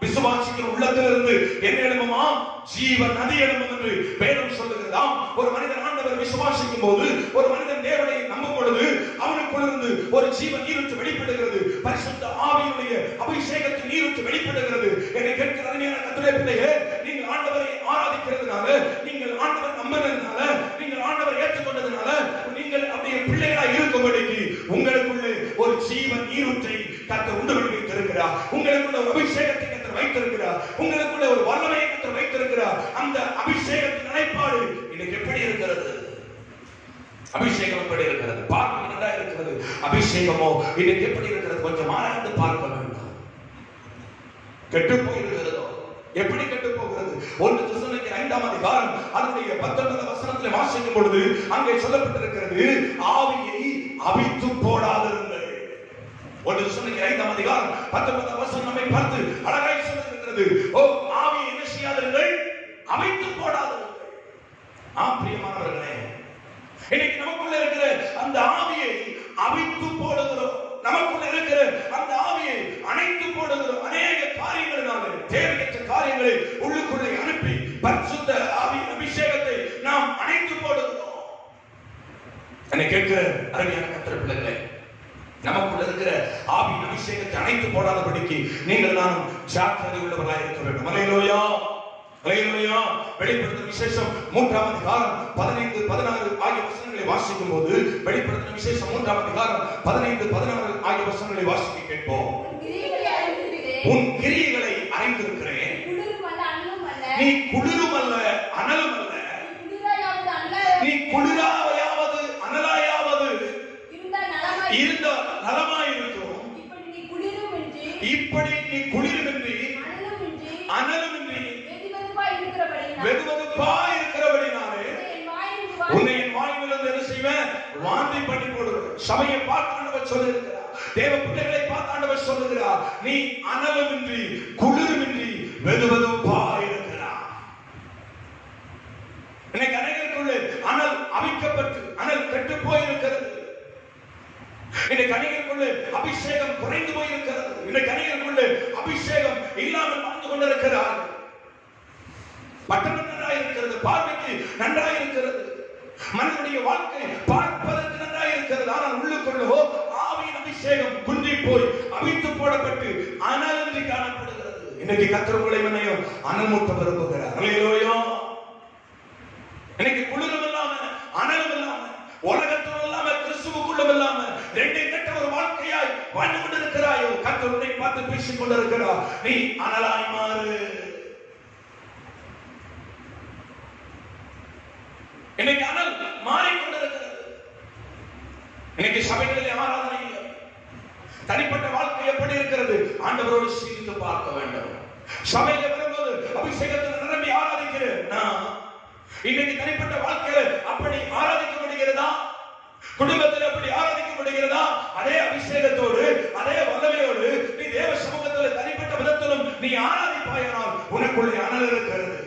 விசுவாசிக்கிற உள்ளத்திலிருந்து என்ன எழும்புமா? ஜீவ நதி எழும்பும் என்று வேதம் சொல்லுகிறதாம். ஒரு மனிதன் ஆண்டவர் விசுவாசிக்கும் போது, ஒரு மனிதன் தேவனை நம்பும் பொழுது அவனுக்குள்ளிருந்து ஒரு ஜீவ நீரூற்று வெளிப்படுகிறது. பரிசுத்த ஆவியுடைய அபிஷேகத்தின் நீரூற்று வெளிப்படுகிறது. என்னை கேட்கிற அருமையான கர்த்தருடைய பிள்ளைகளே, நீங்கள் ஆண்டவரை ஆராதிக்கிறதுனால, நீங்கள் ஆண்டவர் நம்பினதுனால, நீங்கள் ஆண்டவரை ஏற்றுக்கொண்டதுனால வைத்திருக்கிறார். உங்களுக்குள்ள ஒரு அபிஷேகத்தை கர்த்தர் வைத்திருக்கிறார். உங்களுக்குள்ள ஒரு வல்லமையை கர்த்தர் வைத்திருக்கிறார். அந்த அபிஷேகத்தின் நிலைப்பாடு இன்னைக்கு எப்படி இருக்கிறது? அபிஷேகம் எப்படி இருக்கிறது? பார்க்க நல்லா இருக்கிறது. அபிஷேகமோ இன்னைக்கு எப்படி இருக்கிறது? கொஞ்சம் ஆராய்ந்து பார்க்க வேண்டும். கெட்டு போயிருக்கிறதோ? எப்படி கெட்டு போகிறது? 1 தெசலோனிக்கேயர் 5ஆம் அதிகாரம் அதனுடைய 19 வசனத்தில் வாசிக்கும் பொழுது அங்கே சொல்லப்பட்டிருக்கிறது, ஆவியை அவித்து போடாதிருங்கள். 1 தெசலோனிக்கேயர் 5ஆம் அதிகாரம் 19 வசனம் நம்மை பார்த்து அழகாய் சொல்லியிருக்கிறது, ஓ ஆவியை என்ன செய்யாதீர்கள், அவித்து போடாதிருங்கள். பிரியமானவர்களே, இன்னைக்கு நமக்குள்ள இருக்கிற அந்த ஆவியை அவித்து போடுகிறோம். நமக்குள்ள இருக்கிற அந்த ஆவியை அணைத்து போடுகிறோம். அநேக காரியங்களினால தேவையற்ற காரியங்களை உள்ளுக்குள்ளே அனுப்பி பரிசுத்த ஆவியின் அபிஷேகத்தை நாம் அணைத்து போடுகிறோம். என்னை கேட்கிற அருமையான கர்த்தர் பிள்ளைகளே, நமக்குள்ள இருக்கிற ஆவியின் அபிஷேகத்தை அணைத்து போடாதபடிக்கு நீங்கள் நானும் ஜாக்கிரதை உள்ளவர்களாக இருக்க வேண்டும். அல்லேலூயா, அல்லேலூயா. வெளிப்படுத்தும் விசேஷம் 3ஆம் அதிகாரம் 15, 16 ஆகிய வசனங்களை வாசிக்கும் போது, வெளிப்படுத்தும் விசேஷம் 3ஆம் அதிகாரம் 15, 16 ஆகிய வசனங்களை வாசிக்க கேட்போம். உன் கிரியைகளை அறிந்திருக்கிறேன். நீ குளிரும் அல்ல அனலும் அல்ல. நீ குளிராயாவது அனலாயாவது இருந்தால் நலமாயிருக்கும். இப்படி நீ குளிருமின்றி அனலுமின்றி வெதுவெதுப்பாய் இருக்கிறபடினாலே உன்னை என் வாயிலிருந்து என்ன செய்வேன்? வாந்தி பண்ணி போடுவேன். சபையை பார்த்து ஆண்டவர் சொல்லுகிறார், தேவ பிள்ளைகளை பார்த்து ஆண்டவர் சொல்லுகிறார், நீ அனலுமின்றி குளிருமின்றி வெதுவெதுப்பாய் இருக்கிறார். இன்னைக்கு அநேகருக்குள்ளே அனல் அவிக்கப்பட்டு அனல் கெட்டு போயிருக்கிறது. இன்னைக்கு அநேகருக்குள்ளே அபிஷேகம் குறைந்து போயிருக்கிறது. இன்னைக்கு அநேகருக்குள்ளே அபிஷேகம் இல்லாமல் வாழ்ந்து கொண்டிருக்கிறார்கள். பட்டணம் நன்றாக இருக்கிறது, பார்வைக்கு நன்றாக இருக்கிறது, மனிதனுடைய வாழ்க்கை பார்ப்பதற்கு நன்றாக இருக்கிறது. ஆனால் உள்ளுக்குள்ளோ ஆவியின் அபிஷேகம் குன்றி போய் அவித்து போடப்பட்டு அனலின்றி காணப்படுகிறது. இன்னைக்கு கர்த்தர் உங்களை மன்னையும் அனல்மூட்ட விரும்புகிறார். அல்லேலூயா. இன்னைக்கு குளிரும் இல்லாம அனலும் இல்லாம உலகத்தில் இல்லாம கிறிஸ்துவுக்குள்ளும் இல்லாம ரெண்டை கட்ட ஒரு வாழ்க்கையாய் வாழ்ந்து கொண்டிருக்கிறாயோ, கர்த்தர் உன்னை பார்த்து பேசிக் கொண்டிருக்கிறார், நீ அனலாய் மாறு. இன்னைக்கு அனல் மாறிக்கொண்டிருக்கிறது. இன்னைக்கு சபைகளிலே ஆராதனை இல்லை. தனிப்பட்ட வாழ்க்கை எப்படி இருக்கிறது? ஆண்டவரோடு சிந்தித்து பார்க்க வேண்டும். சபையில வரும்போது அபிஷேகத்தில் நிரம்பி ஆராதிக்கிறேன் நான். இன்னைக்கு தனிப்பட்ட வாழ்க்கையில அப்படி ஆராதிக்க முடிகிறதா? குடும்பத்தில் அப்படி ஆராதிக்க முடிகிறதா? அதே அபிஷேகத்தோடு அதே வல்லமையோடு நீ தேவ சமூகத்தில் தனிப்பட்ட விதத்திலும் நீ ஆராதிப்பாயானால் உனக்குள்ளே அனல் இருக்கிறது.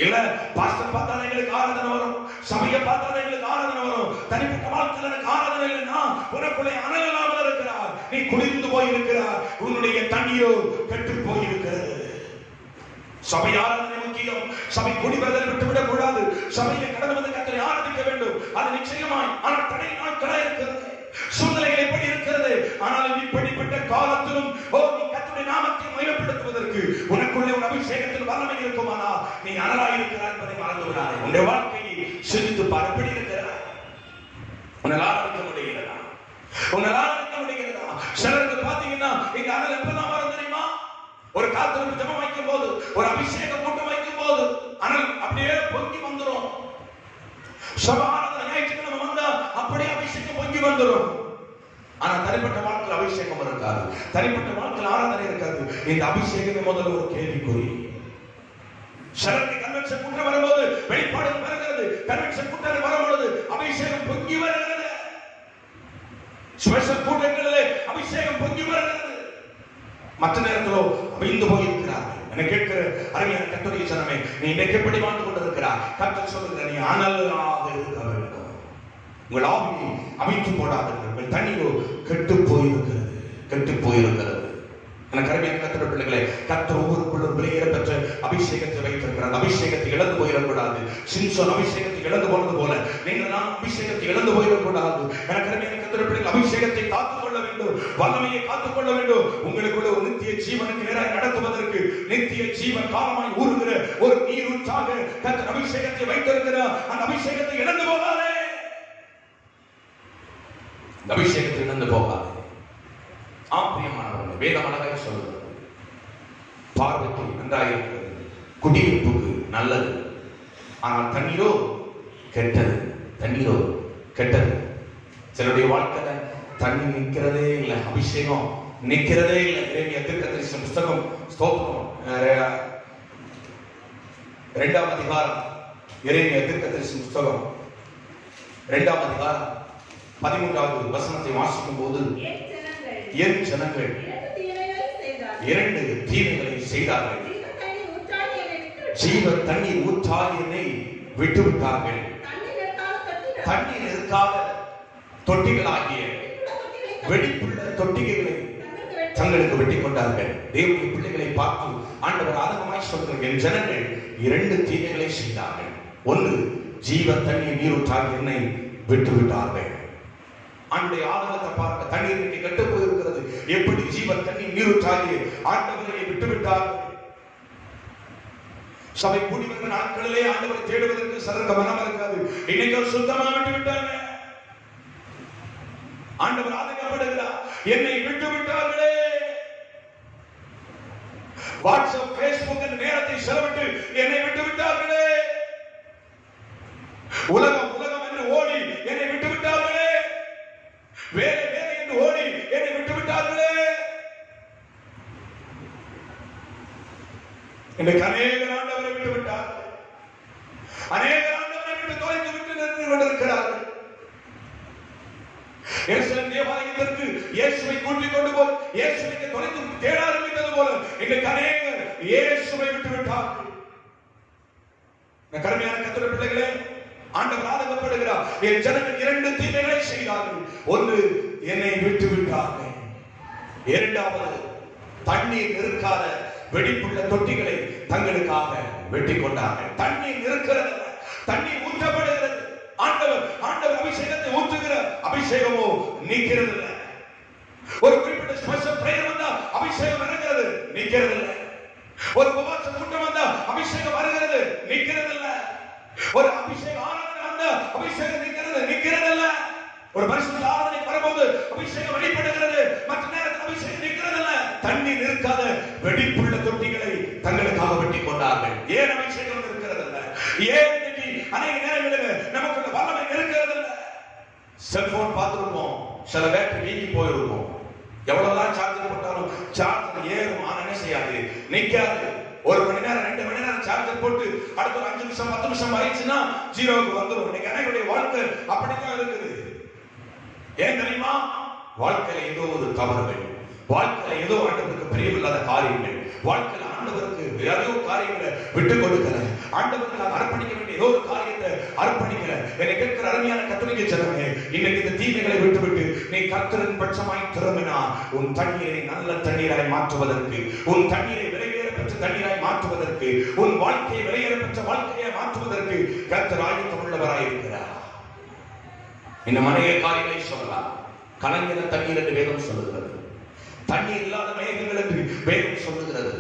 இல்ல பாஸ்டர் பார்த்தாலே எங்களுக்கு ஆராதனை வரும், சபையை பார்த்தாலே எங்களுக்கு ஆராதனை வரும், தனிப்பட்ட வாழ்க்கையில் எனக்கு ஆராதனை இல்லைன்னா உனக்குள்ளே அனல் இல்லாமல் இருக்கிறார், நீ குளிர்ந்து போயிருக்கிறார், உன்னுடைய தண்ணீரோ கெட்டு போயிருக்கிறது. சபை ஆராதனை முக்கியம். சபை குடிவரலை விட்டுவிடக் கூடாது. சபையை கடந்து வந்து கர்த்தரை ஆராதிக்க வேண்டும். அது நிச்சயமாய். ஆனால் தடை நாட்களா இருக்கிறது, சூழ்நிலைகள் எப்படி இருக்கிறது. ஆனாலும் இப்படிப்பட்ட காலத்திலும் நீ கர்த்தருடைய நாமத்தை மகிமைப்படுத்துவதற்கு உனக்குள்ளே ஒரு அபிஷேகத்தில் வல்லமை இருக்குமானால் நீ அனலாய் இருக்கிறாய் என்பதை மறந்து விடாதே. உன்னுடைய வாழ்க்கையை சிந்தித்து பார். எப்படி இருக்கிறாய்? உன்னால் ஆராதிக்க முடிகிறதா? உன்னால் ஆராதிக்க முடிகிறதா? சிலருக்கு பாத்தீங்கன்னா இங்க அனல் எப்பதான் வரும் தெரியுமா? ஒரு காத்திருப்பு ஜெபம் வைக்கும் போது, ஒரு அபிஷேக கூட்டம் வைக்கும் போது அனல் அப்படியே பொங்கி வந்துடும். சபாரத ஞாயிற்றுக்கிழமை வந்தா அப்படியே அபிஷேகம் பொங்கி வந்துடும். ஆனா தனிப்பட்ட வாழ்க்கையில் அபிஷேகம் இருக்காது, தனிப்பட்ட வாழ்க்கையில் ஆராதனை இருக்காது. இந்த அபிஷேகமே முதல்ல ஒரு கேள்விக்குறி. சிலருக்கு கன்வென்ஷன் கூட்டம் வரும்போது வெளிப்பாடு வருகிறது, கன்வென்ஷன் கூட்டங்கள் வரும்பொழுது அபிஷேகம் பொங்கி வருகிறது, ஸ்பெஷல் கூட்டங்களிலே அபிஷேகம் பொங்கி வருகிறது. மற்ற நேரத்திலோ அமைந்து போயிருக்கிறார்கள். என்னை கேட்கிற அருமையான கர்த்தருடைய ஜனமே, நீ இன்னைக்கு எப்படி வாழ்ந்து கொண்டிருக்கிறாய்? கர்த்தர் சொல்லுகிறார், நீ அனலாக இருக்க வேண்டும். உங்கள் ஆவியை அமைத்து போடாதீர்கள். உங்கள் தண்ணீரோ கெட்டு போயிருக்கிறது, கெட்டு போயிருக்கிறது. எனக்கு அருமையான கர்த்தருடைய பிள்ளைகளே, கர்த்தர் ஒவ்வொருக்குள்ளும் விலையேற பெற்ற அபிஷேகத்தை வைத்திருக்கிறார். அபிஷேகத்தை இழந்து போயிடக்கூடாது. சிம்சோன் அபிஷேகத்தை இழந்து போனது போல நீங்கள் நான் அபிஷேகத்தை இழந்து போயிடக்கூடாது. எனக்கு அருமையான கர்த்தருடைய பிள்ளைகள், அபிஷேகத்தை காத்துக்கொள்ள வேண்டும், வல்லமையை காத்துக்கொள்ள வேண்டும். உங்களுக்குள்ள ஒரு நித்திய ஜீவனுக்கு நேராக நடத்துவதற்கு நித்திய ஜீவன் காலமாய் ஊறுகிற ஒரு நீரூற்றாக கர்த்தர் அபிஷேகத்தை வைத்திருக்கிறார். அந்த அபிஷேகத்தை இழந்து போகாதே, அபிஷேகத்தை இழந்து போகாதே. பிரியமானவர்களே, வேதம் அழகாய் சொல்லுகிறது, பார்வைக்கு நன்றாயிருக்கிறது, குடியிருப்புக்கு நல்லது. ஆனால் தண்ணீரோ கெட்டது. தண்ணீரோ கெட்டது. சிலருடைய வாழ்க்கையில தண்ணி நிற்கிறதே இல்லை, அபிஷேகம் நிற்கிறதே இல்லை. எரேமியா தீர்க்கதரிசன புஸ்தகம் ஸ்தோத்திரம் 2ஆம் அதிகாரம், எரேமியா தீர்க்கதரிசன புஸ்தகம் 2ஆம் அதிகாரம் 13வது வசனத்தை வாசிக்கும் போது, என் ஜனங்கள் 2 தீமைகளை செய்தார்கள். ஜீவ தண்ணீர் ஊற்றாய் என்னை விட்டுவிட்டார்கள். தண்ணீர் இருக்காத தொட்டிகளாகிய வெடிப்புள்ள தொட்டிகளை தங்களுக்கு வெட்டிக் கொண்டார்கள். தேவனுடைய பிள்ளைகளை பார்த்து ஆண்டவர் ஆதங்கமாய் சொல்கிறார், என் ஜனங்கள் 2 தீமைகளை செய்தார்கள். 1, ஜீவ தண்ணீர் நீரூற்றாய் என்னை விட்டுவிட்டார்கள். ஆண்டுடைய ஆதங்கத்தை பார்க்க தண்ணீர் இன்னைக்கு கெட்டு போயிருக்கிறது. எப்படி ஜீவ தண்ணீர் நீரூற்றாய் ஆண்டவரை விட்டுவிட்டார்கள். சபை கூடி வந்த நாட்களிலே ஆண்டவரை தேடுவதற்கு சரங்க மனம் இருக்காது. இன்னைக்கு சுத்தமா விட்டு விட்டாங்க. ஆண்டவர் ஆதங்கப்படுகிறார், என்னை விட்டு விட்டார்களே. வாட்ஸ்அப், பேஸ்புக் நேரத்தை செலவிட்டு என்னை விட்டு விட்டார்களே. உலகம் உலகம் என்று ஓடி என்னை விட்டு விட்டார்களே. வேலை வேலை என்று ஓடி என்னை விட்டு விட்டார்களே. இன்னைக்கு அநேகர் ஆண்டவரை விட்டு விட்டார்கள். அநேகர் ஆண்டவரை விட்டு தொலைந்து விட்டு நின்று கொண்டிருக்கிறார்கள். எருசலேம் தேவாலயத்திற்கு இயேசுவை கூட்டிக் கொண்டு போய் இயேசுவை தொலைந்து தேட ஆரம்பித்தது போல இன்னைக்கு அநேகர் இயேசுவை விட்டு விட்டார்கள். கருமையான கர்த்தருடைய பிள்ளைகளே, ஆண்டவர் ஆதங்கப்படுகிறார், என் ஜனங்கள் 2 தீமைகளை செய்தார்கள். 1, என்னை விட்டு விட்டார்கள். 2வது, தண்ணீர் நிற்காத வெடிப்புள்ள தொட்டிகளை தங்களுக்காக வெட்டி கொண்டார்கள். தண்ணீர் இருக்கிறது, தண்ணீர் ஊற்றப்படுகிறது. ஆண்டவர் அபிஷேகத்தை ஊற்றுகிற அபிஷேகமோ நிற்கிறது இல்லை. ஒரு குறிப்பிட்ட ஸ்பெஷல் பிரேயர் வந்தா அபிஷேகம் இறங்குறது நிற்கிறது இல்லை. ஒரு உபவாச கூட்டம் வந்தா அபிஷேகம் வருகிறது நிற்கிறது இல்லை. ஒரு அபிஷேக ஆராதனை வந்தா அபிஷேகம் நிற்கிறது இல்லை. ஒரு பரிசுத்த ஆராதனை வரும்போது அபிஷேகம் வெளிப்படுகிறது, மற்ற நேரத்தில் அபிஷேகம் நிற்கிறது இல்லை. தண்ணீர் நிற்காத வெடிப்புள்ள தொட்டிகளை தங்களுக்காக வெட்டி கொண்டார்கள். ஏன் அபிஷேகம் இருக்கிறது இல்லை? ஏன் இன்னைக்கு அநேக நேரங்களில் நமக்குள்ள வல்லமை இருக்கிறது இல்லை? செல்போன் பார்த்திருப்போம், சில பேட்டரி வீங்கி போயிருக்கும். எவ்வளவுதான் சார்ஜர் போட்டாலும் சார்ஜர் ஏறும், ஆனா என்ன செய்யாது, நிக்காது. 1 மணி நேரம் 2 மணி நேரம் சார்ஜர் போட்டு அடுத்த ஒரு 5 நிமிஷம் 10 நிமிஷம் ஆயிடுச்சுன்னா 0க்கு வந்துடும். இன்னைக்கு அனைவருடைய வாழ்க்கை அப்படித்தான் இருக்குது. ஏன் தெரியுமா? வாழ்க்கையில ஏதோ ஒரு தவறுகள், வாழ்க்கையில ஏதோ ஆண்டவருக்கு பிரியமில்லாத காரியங்கள், வாழ்க்கையில ஆண்டவருக்கு ஏதோ காரியங்களை விட்டு கொடுக்கல, ஆண்டவருக்கு அர்ப்பணிக்க வேண்டிய ஏதோ ஒரு காரியத்தை அர்ப்பணிக்கல. என்னை கேட்கிற அருமையான கர்த்தருடைய ஜனமே, இன்னைக்கு இந்த தீமைகளை விட்டுவிட்டு நீ கர்த்தரின் பட்சமாய் திரும்பினா உன் தண்ணீரை நல்ல தண்ணீராய் மாற்றுவதற்கு, உன் தண்ணீரை விலையேற பெற்ற தண்ணீராய் மாற்றுவதற்கு, உன் வாழ்க்கையை விலையேற பெற்ற வாழ்க்கையை மாற்றுவதற்கு கர்த்தர் ஆயத்தமுள்ளவராய் இருக்கிறார். இன்னும் அநேக காரியங்களை சொல்லலாம். கலங்கின தண்ணீர் என்று வேதம் சொல்லுகிறது, தண்ணீர் இல்லாத மேகங்கள் என்று வேதம் சொல்லுகிறது.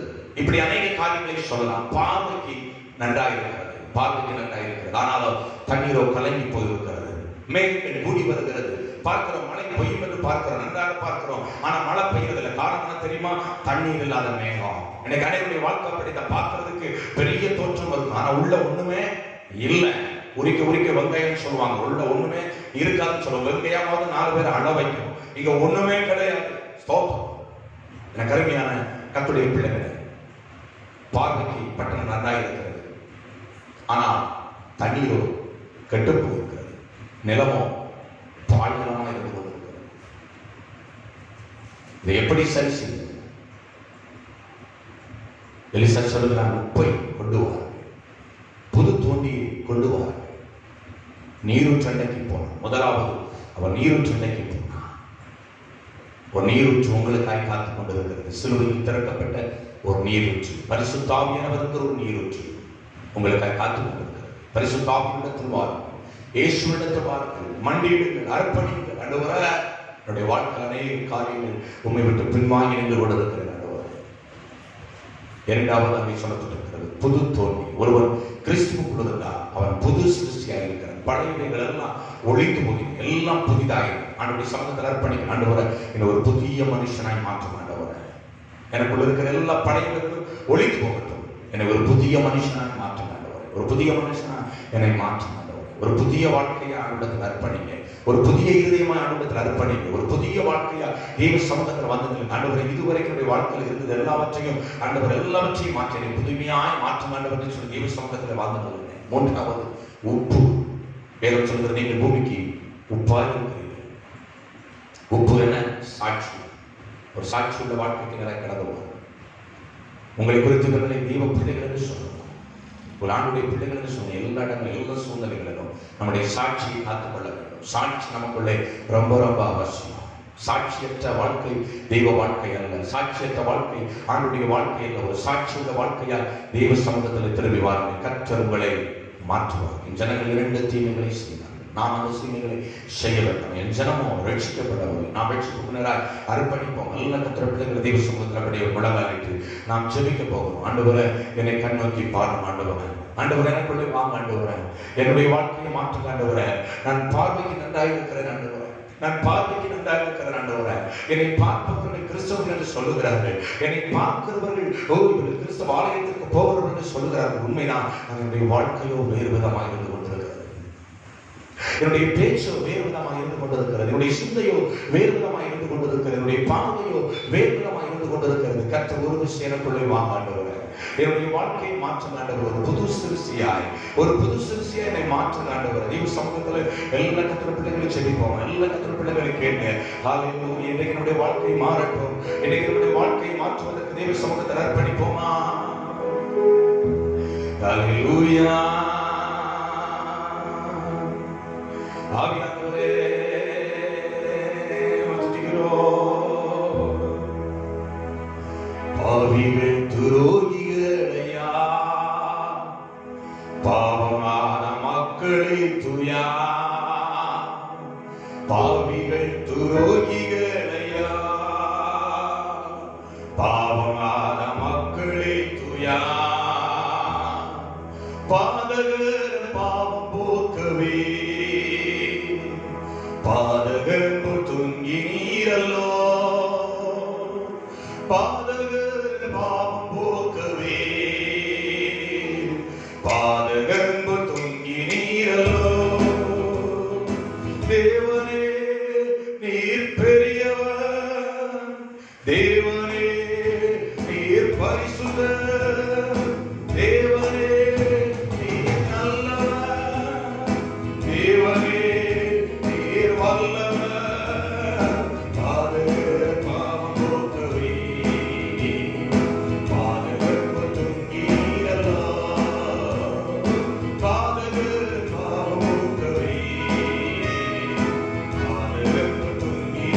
இப்படி அநேக காரியங்களை சொல்லலாம். பார்வைக்கு நன்றாயிருக்கிறது, பார்வைக்கு நன்றாயிருக்கிறது. ஆனாலும் தண்ணீரோ கலங்கி போயிருக்கிறது. மேகங்கள் கூடி வருகிறது, பார்க்கிறோம், மழை பெய்யும் என்று பார்க்கிறோம், நன்றாக பார்க்கிறோம். ஆனா மழை பெய்யறதில்லை. காரணம் என்ன தெரியுமா? தண்ணீர் இல்லாத மேகம். எனக்கு அனைவருடைய வாழ்க்கை அப்படி பார்க்கிறதுக்கு பெரிய தோற்றம் இருக்கும், ஆனா உள்ள ஒண்ணுமே இல்லை. உரிக்க உரிக்க வெங்காயம் சொல்லுவாங்க, உள்ள ஒண்ணுமே இருக்காதுன்னு சொல்லுவோம். வெங்காயமாவது 4 பேர் அழ வைக்கும், இங்க ஒண்ணுமே கிடையாது. ஸ்தோத்திரம். எனக்கு அருமையான கர்த்தருடைய பிள்ளைகளே, பார்வைக்கு பட்டணம் நன்றாக இருக்கிறது, ஆனால் தண்ணீரோ கெட்டு போயிருக்கிறது, நிலமோ பாழ்நிலமா இருந்து கொண்டிருக்கிறது. இதை எப்படி சரி செய்ய? எலிசா சொல்லுகிறான், உப்பை கொண்டு வாருங்கள், புது தோண்டியை கொண்டு வாருங்கள். நீரூற்றண்டைக்கு போனான். முதலாவது அவன் நீரூற்றண்டைக்கு போனான். ஒரு நீரூற்று உங்களுக்காய் காத்துக் கொண்டிருக்கிறது. சிலுவையில் திறக்கப்பட்ட ஒரு நீரூற்று, பரிசுத்த ஆவியானவருக்கு ஒரு நீரூற்று உங்களுக்காய் காத்துக் கொண்டிருக்கிறது. பரிசுத்த ஆவியிடத்தில் வாருங்கள், இயேசுவிடத்தில் வாருங்கள், மண்டியிடுங்கள், அர்ப்பணிங்கள். ஆண்டவரே, என்னுடைய வாழ்க்கையில் அநேக காரியங்கள் உம்மை விட்டு பின்வாங்கி நின்று கொண்டிருக்கிறது. ஆண்டவரே, 2வது அங்கே சொல்லப்பட்டிருக்கிறது, புது தோல்வி. ஒருவன் கிறிஸ்துவுக்குள் இருந்தால் அவன் புது சிருஷ்டியாக இருக்கிறான். பழையவைகள் எல்லாம் ஒழித்து போய் எல்லாம் புதிதாக ஆண்டவருடைய சமூகத்தில் அர்ப்பணிக்க. ஆண்டவரை என்ன ஒரு புதிய மனுஷனாய் மாற்றும். ஆண்டவரை எனக்குள்ள இருக்கிற எல்லா படைகளுக்கும் ஒழித்து போகட்டும். என்னை ஒரு புதிய மனுஷனாக மாற்றுங்க ஆண்டவரே. ஒரு புதிய மனுஷனா என்னை மாற்றுங்க ஆண்டவரே. ஒரு புதிய வாழ்க்கையை ஆண்டவரத்தில் அர்ப்பணிங்க. ஒரு புதிய இருதயமா ஆண்டவரத்தில் அர்ப்பணிங்க. ஒரு புதிய வாழ்க்கையா தேவ சமூகத்தில் வந்ததில்லை ஆண்டவரே. இதுவரைக்கும் வாழ்க்கையில் இருந்தது எல்லாவற்றையும் ஆண்டவர் எல்லாவற்றையும் மாற்றி என்னை புதுமையாய் மாற்றும் ஆண்டவர் சொல்லி தேவ சமூகத்தில் வாழ்ந்ததில்லை. மூன்றாவது உப்பு. வேதம் சொல்கிறது நீங்கள் பூமிக்கு உப்பாய் இருக்கிறீர்கள். உப்பு என்ன? சாட்சி. ஒரு சாட்சி உள்ள வாழ்க்கைக்கு நிறைய கடந்து போகும். உங்களை குறித்து தெய்வ பிள்ளைகள் என்று சொல்லணும். ஒரு ஆண்டுடைய பிள்ளைகள் என்று சொன்ன எல்லா இடங்களும் எல்லா சூழ்நிலைகளிலும் நம்முடைய சாட்சியை காத்துக்கொள்ள வேண்டும். சாட்சி நமக்குள்ளே ரொம்ப ரொம்ப அவசியம். சாட்சியற்ற வாழ்க்கை தெய்வ வாழ்க்கை அல்ல. சாட்சியற்ற வாழ்க்கை ஆண்டுடைய வாழ்க்கை அல்ல. ஒரு சாட்சியுள்ள வாழ்க்கையால் தெய்வ சமூகத்தில் திரும்பி வாருங்கள். கர்த்தர் உங்களை மாற்றுவார். என் ஜனங்கள் 2 தீமைகளை செய்தார். நாம் அந்த தீமைகளை செய்ய வேண்டும். என் ஜனமோ ரட்சிக்கப்படவில்லை. நாம் ரட்சிப்புக்குனராய் அர்ப்பணிப்போம். நல்ல கர்த்தர் பிள்ளைகளை தெய்வ சமூகத்தில் அப்படியே முழங்காலிட்டு நாம் ஜெபிக்க போகிறோம். ஆண்டவரே என்னை கண்ணோக்கி பாரும். ஆண்டவரே ஆண்டவரே எனக்குள்ளே வாங்க. ஆண்டவரே என்னுடைய வாழ்க்கையை மாற்றுங்க. ஆண்டவரே நான் பார்வைக்கு நன்றாக இருக்கிறேன். ஆண்டவரே நான் பார்வைக்கு நன்றாக இருக்கிறேன். ஆண்டவரே என்னை பார்ப்பவர்கள் கிறிஸ்தவர்கள் என்று சொல்லுகிறார்கள். என்னை பார்க்கிறவர்கள் இவர்கள் கிறிஸ்தவ ஆலயத்திற்கு போகிறவர்கள் என்று சொல்லுகிறார்கள். உண்மைதான். என்னுடைய வாழ்க்கையோ வேறு விதமாக இருந்து கொண்டிருக்கிறது. என்னுடைய பேச்சோ வேறு விதமாக இருந்து கொண்டிருக்கிறது. என்னுடைய சிந்தையோ வேறு விதமாக இருந்து கொண்டிருக்கிறது. என்னுடைய பார்வையோ வேறு விதமாக இருந்து கொண்டிருக்கிறது. கர்த்தர் ஒரு விஷயம் எனக்குள்ளே வாங்க. ஆண்டவரே என்னுடைய வாழ்க்கையை மாற்ற ஆண்டவர். ஒரு புது சிறுசியாய் என்னை மாற்ற ஆண்டவர். தெய்வ சமூகத்தில் எல்லா கர்த்தர் பிள்ளைகளையும் செபிப்போம். எல்லா கர்த்தர் பிள்ளைகளையும் கேட்டு ஹல்லேலூயா. இன்றைக்கு என்னுடைய வாழ்க்கை மாறட்டும். இன்றைக்கு என்னுடைய வாழ்க்கையை மாற்றுவதற்கு தெய்வ சமூகத்தில் அர்ப்பணிப்போமா? ஹல்லேலூயா. ஆவியானவரே பாவிகள் துரோகிகளையா, பாவமான மக்களை துயா. பாவிகள் துரோகிகளையா, பாவமான மக்களை துயா. பாதகர் பாவம் போக்கவே பாதகர் தொங்கி நீரல்லோ. பாதகர் பாவம் போக்கவே பாதகர் தொங்கி நீரல்லோ. தேவனே நீர் பெரியவர். தேவனே நீர் பரிசுத்தர். தேவனே நீர் நல்லவர். தேவனே நீர் வல்லவர். பாதகர் பாவம் போக்கவே பாதகர் தொங்கி நீரல்லோ. பாதகர் பாவம் போக்கவே பாதகர் தொங்கி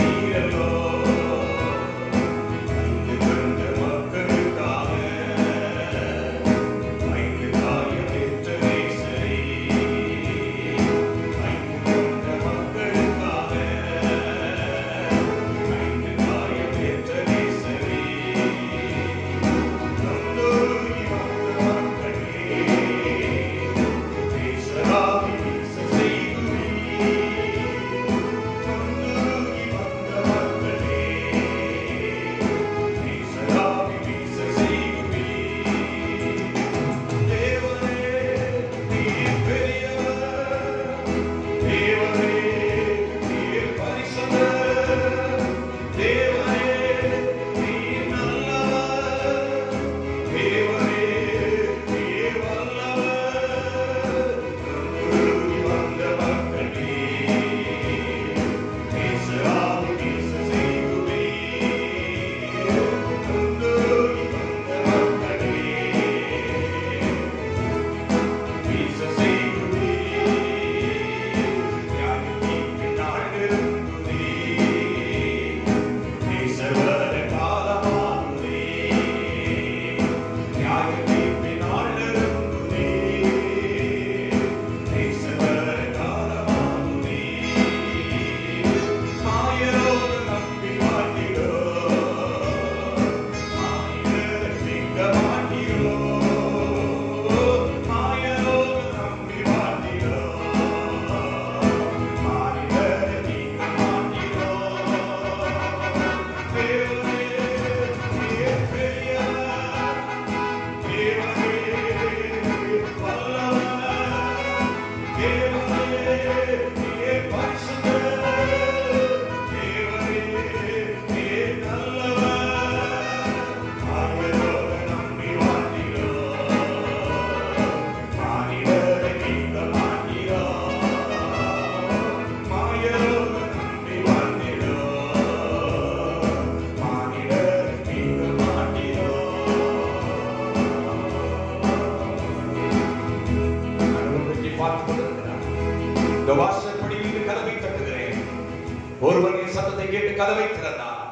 ஒருவன் என் சத்தத்தை கேட்டு கதவை திறந்தார்,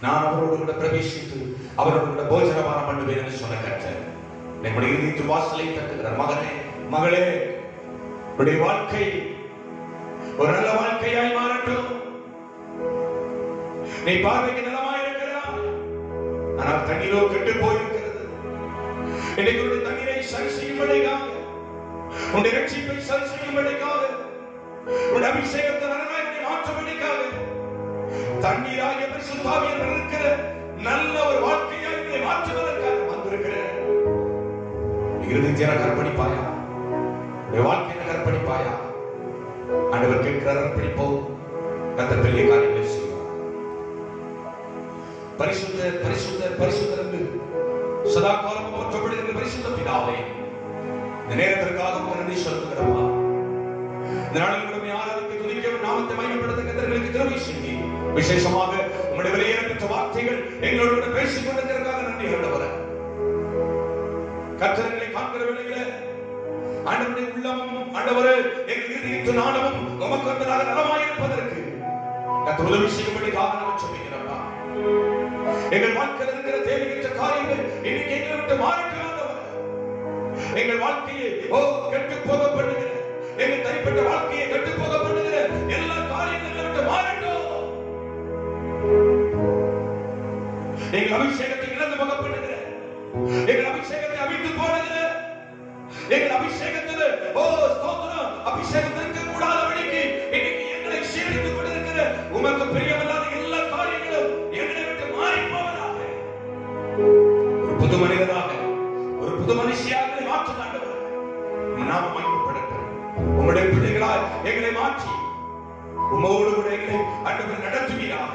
நான் அவரோடு கூட பிரவேசித்து அவரோடு கூட போஜனபானம் பண்ணுவேன் என்று சொன்ன கர்த்தர் நம்முடைய இருதயத்தின் வாசலை தட்டுகிறார். மகனே, மகளே, உடைய வாழ்க்கை ஒரு நல்ல வாழ்க்கையாய் மாறட்டும். நீ பார்வைக்கு நலமாய் இருக்கிறாய், ஆனால் தண்ணீரோ கெட்டு போயிருக்கிறது. இன்னைக்கு உடைய தண்ணீரை சரி செய்யும்படியாக, உடைய ரட்சிப்பை சரி செய்யும்படியாக, உடைய அபிஷேகத்தை நலனாய் மாற்றும்படியாக, தண்ணீராகிய பரிசுத்த ஆவியானவர் இருக்கிற நல்ல ஒரு வாழ்க்கையாய் இதை மாற்றுவதற்காக வந்திருக்கிற இருதயத்தை அர்ப்பணிப்பாயா? உடைய வாழ்க்கையை அர்ப்பணிப்பாயா? ஆண்டவர் கேட்கிறார், அர்ப்பணிப்போம். கர்த்தர் பெரிய காரியங்களை செய்வார். பரிசுத்தர் பரிசுத்தர் பரிசுத்தர் என்று சதா காலமும் போற்றப்படுகிற பரிசுத்த பிதாவே, இந்த நேரத்திற்காக நன்றி செலுத்துகிறோம். இந்த நாளில் உம்மை ஆராதிக்க துதிக்க நாமத்தை மகிமைப்படுத்த கர்த்தர்களுக்கு கிருபை செய்யுங்க. விசேஷமாக உம்முடைய விலையேறப்பெற்ற வார்த்தைகள் எங்களோடு கூட பேசிக் கொண்டிருக்கிறதுக்காக நன்றி ஆண்டவரே. கர்த்தர்களை காண்கிற வேளையிலே ஆண்டவருடைய உள்ளமும் ஆண்டவரே எங்கள் இதயத்தின் ஆழமும் உமக்கு வந்ததாக நலமாய் இருப்பதற்கு கர்த்தர் உதவி செய்யும்படியாக நாங்கள் ஜெபிக்கிறோம். எங்கள் வாழ்க்கையில் இருக்கிற தேவையற்ற காரியங்கள் இன்னைக்கு எங்களை விட்டு மாறட்டும் ஆண்டவரே. எங்கள் வாழ்க்கையை கெட்டு போக பண்ணுகிற, எங்கள் தனிப்பட்ட வாழ்க்கையை கெட்டு போக பண்ணுகிற எல்லா காரியங்களை விட்டு மாறட்டும். எங்கள் அபிஷேகத்தை இழந்து போக பண்ணுகிற, எங்கள் அபிஷேகத்தை அவிழ்த்து போடுகிற, எங்கள் அபிஷேகத்தில் ஸ்தோத்திரம் அபிஷேகம் இருக்க கூடாதபடிக்கு இன்னைக்கு எங்களை சீரழித்துக் கொண்டிருக்கிற உமக்கு பிரியமில்லாத எல்லா காரியங்களும் எங்களை விட்டு மாறி போவதாக, ஒரு புது மனிதனாக, ஒரு புது மனுஷியாக மாற்ற ஆண்டவர் நாம மகிமைப்படட்டும். உம்முடைய பிள்ளைகளால் எங்களை மாற்றி உமோடு கூட எங்களை ஆண்டவர் நடத்துவீராக.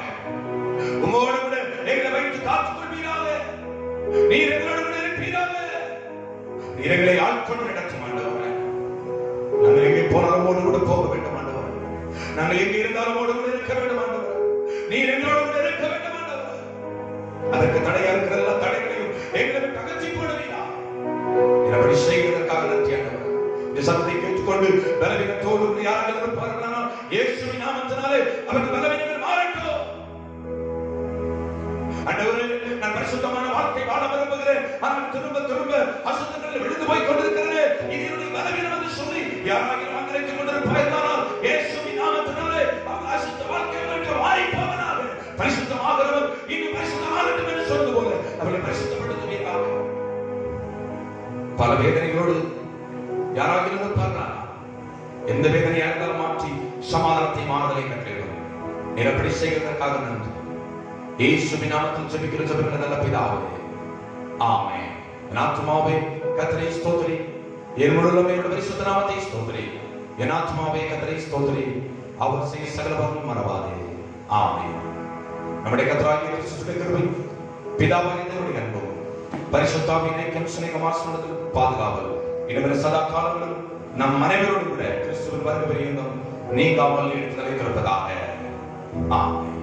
உமோடு கூட எங்களை வைத்து காத்துக் கொள்வீராக. நீர் எங்களோடு கூட இருப்பீராக. நீர் எங்களை ஆட்கொண்டு நடத்தும் ஆண்டவரே. நாங்கள் எங்கே போனாலும் கூட போக வேண்டும் ஆண்டவரே. நாங்கள் எங்கே இருந்தாலும் கூட இருக்க வேண்டும் ஆண்டவரே. நீர் எங்களோடு கூட இருக்க வேண்டும் ஆண்டவரே. அதற்கு தடையா இருக்கிற எல்லா தடைகளையும் எங்களை விட்டு அகற்றி போடுவீரா. அப்படி செய்வதற்காக நன்றி ஆண்டவரே. இந்த சத்தத்தை கேட்டுக்கொண்டு பலவீனத்தோடு யாராவது இருப்பார்களானால் இயேசுவின் நாமத்தினாலே அவர்கள் பலவீனங்கள் மாறட்டும். ஆண்டவரே, நான் பரிசுத்தமான வாழ்க்கை வாழ விரும்புகிறேன், ஆனால் திரும்ப திரும்ப அசுத்தங்களில் விழுந்து போய் கொண்டிருக்கிறேன். இது என்னுடைய பலவீனம் என்று சொல்லி யாராவது மந்திரித்துக் கொண்டிருப்பார்களானால் இயேசுவின் நாமத்தினாலே அவர்கள் அசுத்த வாழ்க்கைகளுக்கு மாறி போவதாக. பரிசுத்தமாகிறவர் இன்னும் பரிசுத்தமாகட்டும் என்று சொல்வது போல அவர்களை பரிசுத்தப்படுத்துவீர்களாக. பல வேதனைகளோடு யாராவது இருப்பார்களா? எந்த வேதனையா இருந்தாலும் மாற்றி சமாதானத்தை மாறுதலை கற்றிடும். எப்படி செய்வதற்காக நன்றி. இயேசுவின் நாமத்தில் ஜெபிக்கிற ஜெபங்கள் நல்ல பிதாவே, ஆமென். என் ஆத்துமாவே கர்த்தரை ஸ்தோத்திரி, என் முழு உள்ளமையோட பரிசுத்த நாமத்தை ஸ்தோத்திரி. என் ஆத்துமாவே கர்த்தரை ஸ்தோத்திரி, அவர் செய்த சகலவற்றையும் மறவாதே. ஆமென். நம்முடைய கர்த்தராகிய இயேசுவின் கிருபை, பிதாவாகிய தேவனுடைய அன்பும் பரிசுத்த ஆவியின் ஐக்கியம் சிநேகமாசனத்தில் பாதுகாவல் இன்னும் சதா காலங்களும் நம் அனைவரோடு கூட கிறிஸ்துவின் வருகை பரியந்தம் நீங்காமல் எடுத்து நிலைத்திருப்பதாக. ஆமென்.